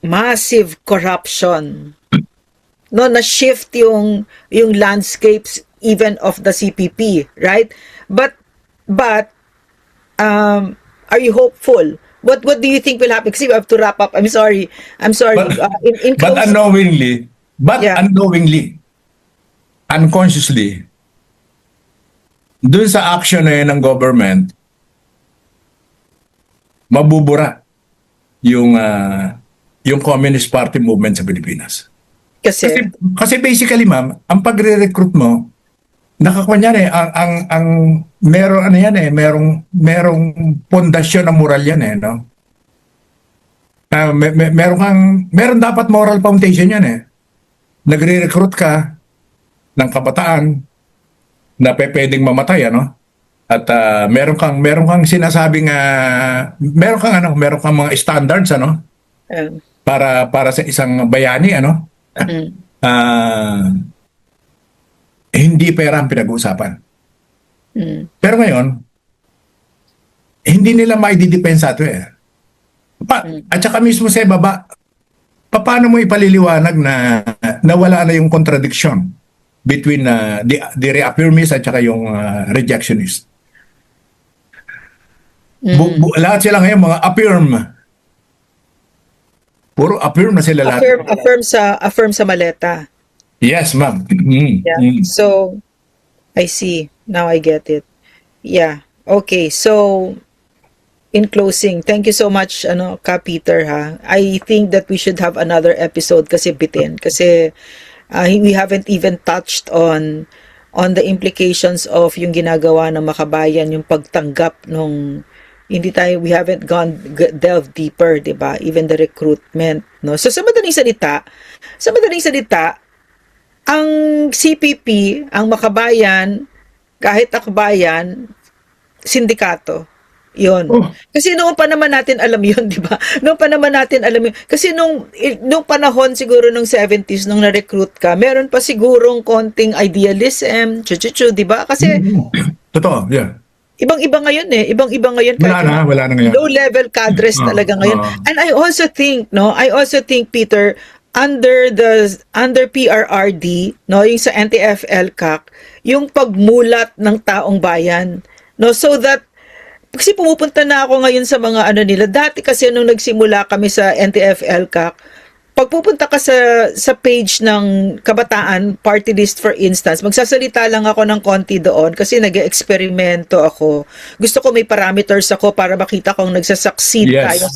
massive corruption, na shift yung landscapes even of the CPP, right? But Are you hopeful? What do you think will happen? Kasi we have to wrap up. I'm sorry. But, In but close, yeah. unknowingly, unconsciously, dun sa action na yun ng government, mabubura yung Communist Party movement sa Pilipinas. Kasi Kasi basically, ma'am, ang pagre-recruit mo, nakakunya ang meron ano yan merong pundasyon na moral yan no. Meron dapat moral foundation yan Nagre-recruit ka ng kabataan na pwedeng mamatay at meron kang sinasabing meron kang mga standards um, para sa isang bayani mm, hindi pera ang pinag-uusapan. mm, Pero ngayon, hindi nila maididepensa ito At saka mismo sa baba, paano mo ipaliliwanag na nawala na yung contradiction between the reaffirmist at saka yung rejectionist? Lahat sila ngayon mga affirm. Puro affirm na sila lahat. affirm sa maleta. Yes, ma'am. Yeah. So, I see. Now I get it. Yeah. Okay. So, in closing, thank you so much, Ka Peter, ha. I think that we should have another episode kasi bitin. Kasi we haven't even touched on the implications of yung ginagawa ng Makabayan, yung pagtanggap nung we haven't delved deeper, 'di ba? Even the recruitment, no. So sa madaling salita, ang CPP, ang Makabayan, kahit akbayan, sindikato. 'Yon. Oh. Kasi noong pa naman natin alam 'yon, 'di ba? Noong pa naman natin alam 'yon. Kasi nung panahon siguro nung 70s nung na-recruit ka, meron pa sigurong konting idealism, 'di ba? Kasi Totoo, yeah. ibang-iba ngayon Ibang-iba ngayon. Wala na ngayon. Low-level cadres talaga ngayon. And I also think, Peter, under PRRD, yung sa NTF-ELCAC, yung pagmulat ng taong bayan, so that kasi pumupunta na ako ngayon sa mga nila. Dati kasi nung nagsimula kami sa NTF-ELCAC, pag pupunta ka sa page ng Kabataan Party List, for instance, magsasalita lang ako ng konti doon kasi nag-eksperimento ako. Gusto ko may parameters ako para makita kung nagsasucceed tayo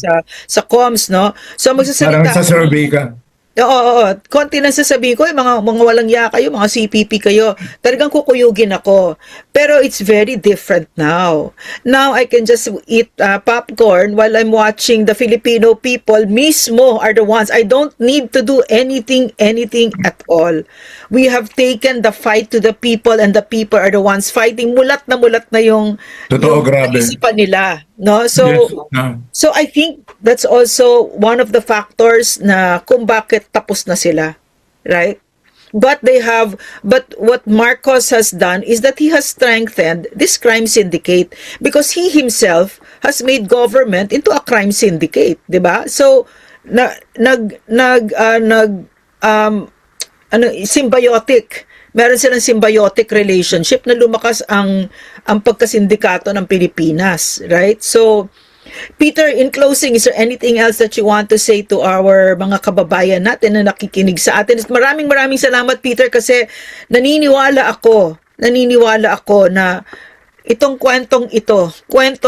sa comms, no? So magsasalita Parang sa survey ka. Oo. Konti lang sasabihin ko, mga walang ya kayo, mga CPP kayo. Talagang kukuyugin ako. Pero it's very different now. Now, I can just eat popcorn while I'm watching the Filipino people mismo are the ones. I don't need to do anything at all. We have taken the fight to the people and the people are the ones fighting. Mulat na yung grabe. isipan nila. No? So, Yes. So I think that's also one of the factors na kung bakit tapos na sila, right? But what Marcos has done is that he has strengthened this crime syndicate because he himself has made government into a crime syndicate, 'di ba? So symbiotic. Meron silang symbiotic relationship na lumakas ang pagkasindikato ng Pilipinas, right? So, Peter, in closing, is there anything else that you want to say to our mga kababayan natin na nakikinig sa atin? Maraming salamat, Peter, kasi naniniwala ako na itong kwento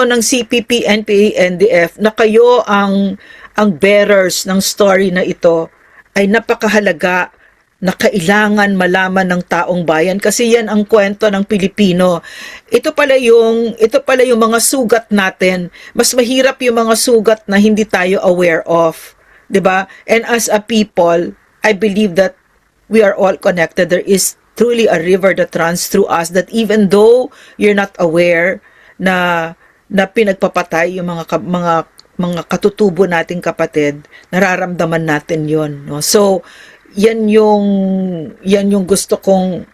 ng CPP, NPA, NDF, na kayo ang bearers ng story na ito ay napakahalaga na kailangan malaman ng taong bayan kasi yan ang kwento ng Pilipino. Ito pala yung mga sugat natin. Mas mahirap yung mga sugat na hindi tayo aware of, 'di ba? And as a people, I believe that we are all connected. There is truly a river that runs through us that even though you're not aware na pinagpapatay yung mga katutubo nating kapatid, nararamdaman natin 'yon, no? So yan yung gusto kong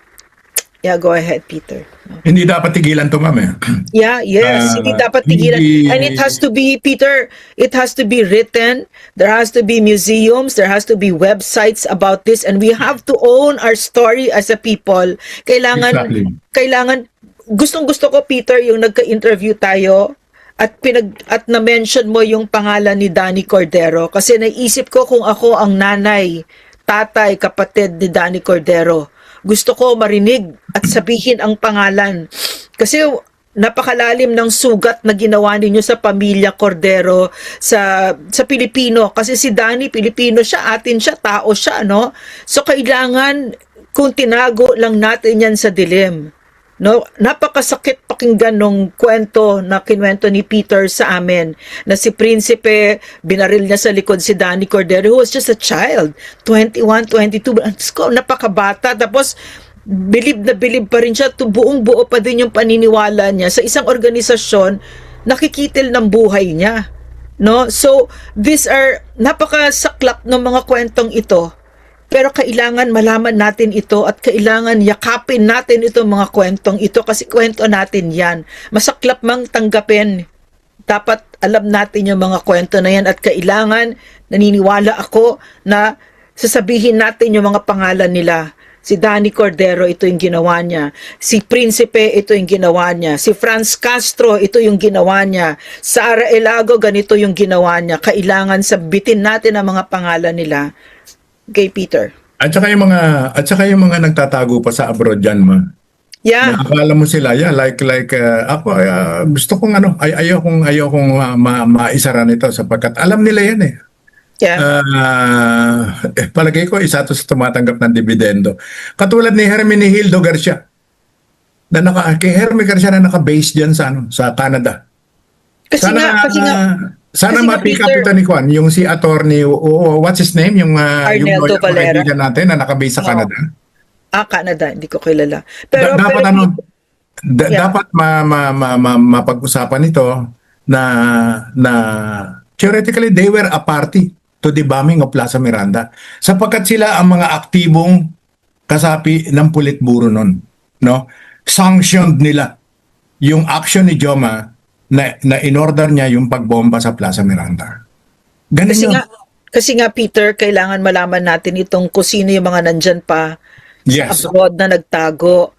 go ahead, Peter. Hindi dapat tigilan to, ma'am. Hindi dapat tigilan. And it has to be, Peter, it has to be written. There has to be museums. There has to be websites about this. And we have to own our story as a people. Kailangan, gustong-gusto ko, Peter, yung nagka-interview tayo at na-mention mo yung pangalan ni Danny Cordero kasi naisip ko kung ako ang nanay, tatay, kapatid ni Danny Cordero. Gusto ko marinig at sabihin ang pangalan. Kasi napakalalim ng sugat na ginawa ninyo sa pamilya Cordero sa Pilipino. Kasi si Danny, Pilipino siya, atin siya, tao siya, no? So kailangan kung tinago lang natin yan sa dilim. No, napakasakit pakinggan nung kwento na kinwento ni Peter sa amin na si Prinsipe binaril niya sa likod si Danny Cordero who was just a child, 21, 22, napakabata, tapos bilib na bilib pa rin siya, buong buo pa din yung paniniwala niya sa isang organisasyon nakikitil ng buhay niya, no? So these are napakasaklap ng mga kwentong ito. Pero kailangan malaman natin ito at kailangan yakapin natin itong mga kwentong ito kasi kwento natin yan. Masaklap mang tanggapin. Dapat alam natin yung mga kwento na yan at kailangan, naniniwala ako na sasabihin natin yung mga pangalan nila. Si Danny Cordero, ito yung ginawa niya. Si Prinsipe, ito yung ginawa niya. Si Franz Castro, ito yung ginawa niya. Sara Elago, ganito yung ginawa niya. Kailangan sabitin natin ang mga pangalan nila. Kay Peter. At saka yung mga nagtatago pa sa abroad diyan, ma. Yeah. Nakakala mo sila, yeah, like ako gusto kong ayokong maisaran ito sapagkat alam nila yan eh. Yeah. Palagay ko isa to sa tumatanggap ng dividendo. Katulad ni Hermenegildo Garcia. Kay Herme Garcia na naka-base diyan sa Canada. Kasi Sana Peter, ma-pick up ito ni Juan, yung si attorney, what's his name? Yung Arneldo Valera. kaibigan natin na nakabase sa Canada. Canada, hindi ko kilala. Pero dapat yeah. dapat mapag-usapan ito na theoretically they were a party to the bombing of Plaza Miranda sapagkat sila ang mga aktibong kasapi ng Politburo nun, no? Sanctioned nila yung action ni Joma na in-order niya yung pagbomba sa Plaza Miranda. Ganun yun. Kasi nga Peter, kailangan malaman natin itong kung sino yung mga nandyan pa Yes. sa abroad na nagtago.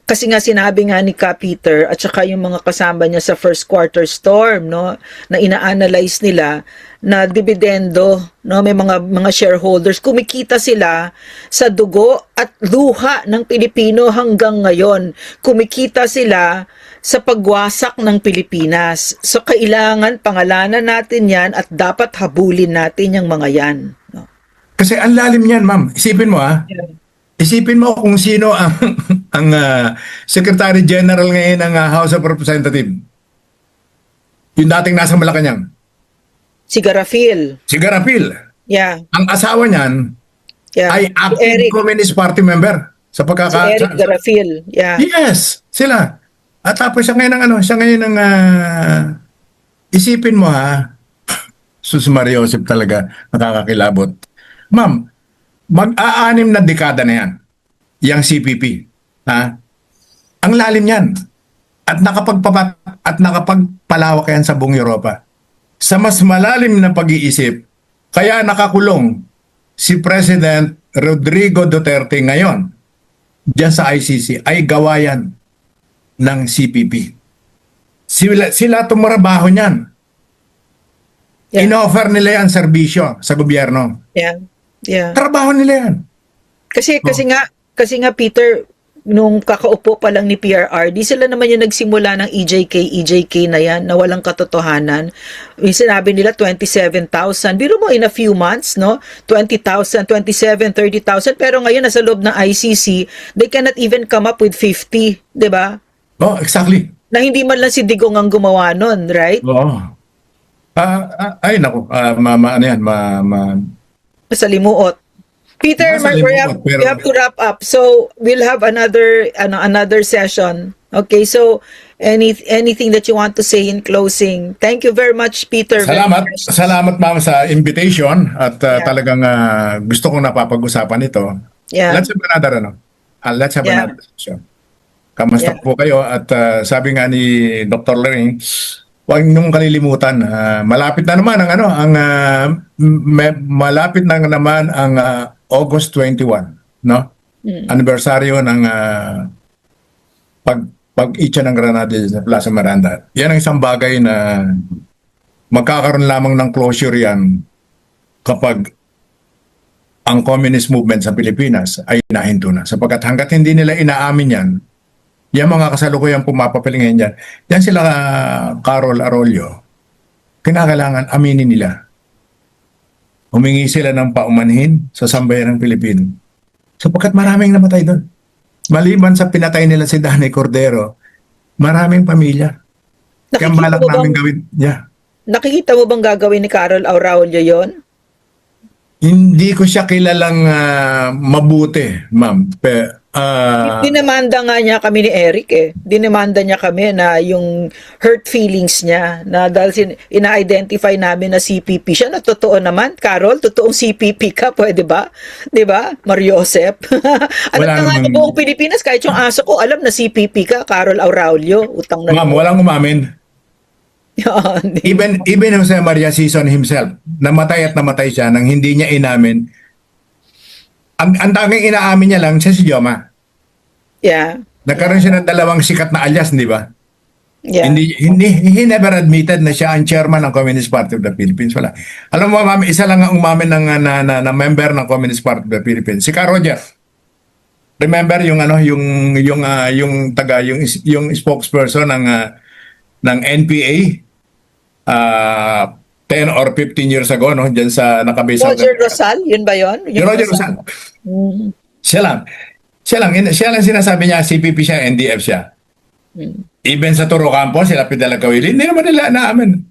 Kasi nga sinabi nga ni Ka Peter at saka yung mga kasama niya sa first quarter storm, no, na ina-analyze nila na dividendo, no, may mga shareholders, kumikita sila sa dugo at luha ng Pilipino hanggang ngayon. Kumikita sila sa pagwasak ng Pilipinas. So kailangan pangalanan natin yan at dapat habulin natin yung mga yan. No? Kasi ang lalim niyan, ma'am. Isipin mo Isipin mo kung sino ang Secretary General ngayon ng House of Representatives. Yung dating nasa Malacanang. Si Garafil. Yeah. Ang asawa niyan ay active Communist Party member. Si Eric Garafil. Yeah. Yes, sila. At tapos siya ngayon ng isipin mo Sus Maria Josep talaga, nakakakilabot. Ma'am, mag-aanim na dekada na yan, yung CPP. Ang lalim yan. At nakapagpalawak yan sa buong Europa. Sa mas malalim na pag-iisip, kaya nakakulong si President Rodrigo Duterte ngayon diyan sa ICC ay gawayan ng CPP. Sila tumarabaho niyan. Yeah. In-offer nila yan serbisyo sa gobyerno. Yeah. Yeah. Trabaho nila yan. Kasi nga Peter, nung kakaupo pa lang ni PRRD, sila naman yung nagsimula ng EJK na yan, na walang katotohanan. Yung sinabi nila 27,000. Biro mo in a few months, no? 20,000, 27, 30,000. Pero ngayon nasa loob ng ICC, they cannot even come up with 50, 'di ba? Oh, exactly. Na hindi man lang si Digong ang gumawa nun, right? Oo. Ay naku, Masalimuot. Peter, Masalimuot, we have to wrap up. So, we'll have another session. Okay, so anything that you want to say in closing? Thank you very much, Peter. Salamat ma'am sa invitation at talagang gusto kong napapag-usapan ito. Yeah. Let's have another session. Kamusta po kayo? At sabi nga ni Dr. Lering, huwag niyong kalilimutan, malapit na naman ang August 21, no? Anibersaryo ng pag-itcha ng granada sa Plaza Miranda. Yan ang isang bagay na magkakaroon lamang ng closure yan kapag ang communist movement sa Pilipinas ay inahinto na. Sapagkat hanggat hindi nila inaamin yan, yung mga kasalukuyang pumapapiling yan, yan sila Carol Arroyo, kinakailangan aminin nila. Humingi sila ng paumanhin sa sambayan ng Pilipino. Sapagkat maraming namatay doon. Maliban sa pinatay nila si Danny Cordero, maraming pamilya. Kaya balak namin gawin. Yeah. Nakikita mo bang gagawin ni Carol Aurelio yon? Hindi ko siya kilalang mabuti, ma'am. Dinemanda nga niya kami ni Eric eh. Dinemanda niya kami na yung hurt feelings niya na dahil ina-identify namin na CPP siya. Na totoo naman, Carol, totoong CPP ka, pwede ba? 'Di ba? Mariosep. Alam Wala na nga namang- ng buong Pilipinas, kahit yung aso ko, alam na CPP ka, Carol Aurelio. Utang na Ma'am, walang umamin. Yan. Even Jose Maria Sison himself, namatay at namatay siya nang hindi niya inamin. Ang tanging inaamin niya lang siya si Joma. Yeah. Nagkaroon siya ng dalawang sikat na alias, di ba? Yeah. He never admitted na siya ang chairman ng Communist Party of the Philippines. Wala. Alam mo, ma'am, isa lang ang umamin ng na member ng Communist Party of the Philippines, si Carl Roger. Remember yung yung spokesperson ng NPA 10 or 15 years ago, no, diyan sa nakabisa. Roger Rosal, yun ba yun? Yung Roger Rosal. Mm. Siya lang sinasabi niya, CPP siya, NDF siya. Even sa Toro Campo, sila Fidel Kawili, hindi naman nila naamin.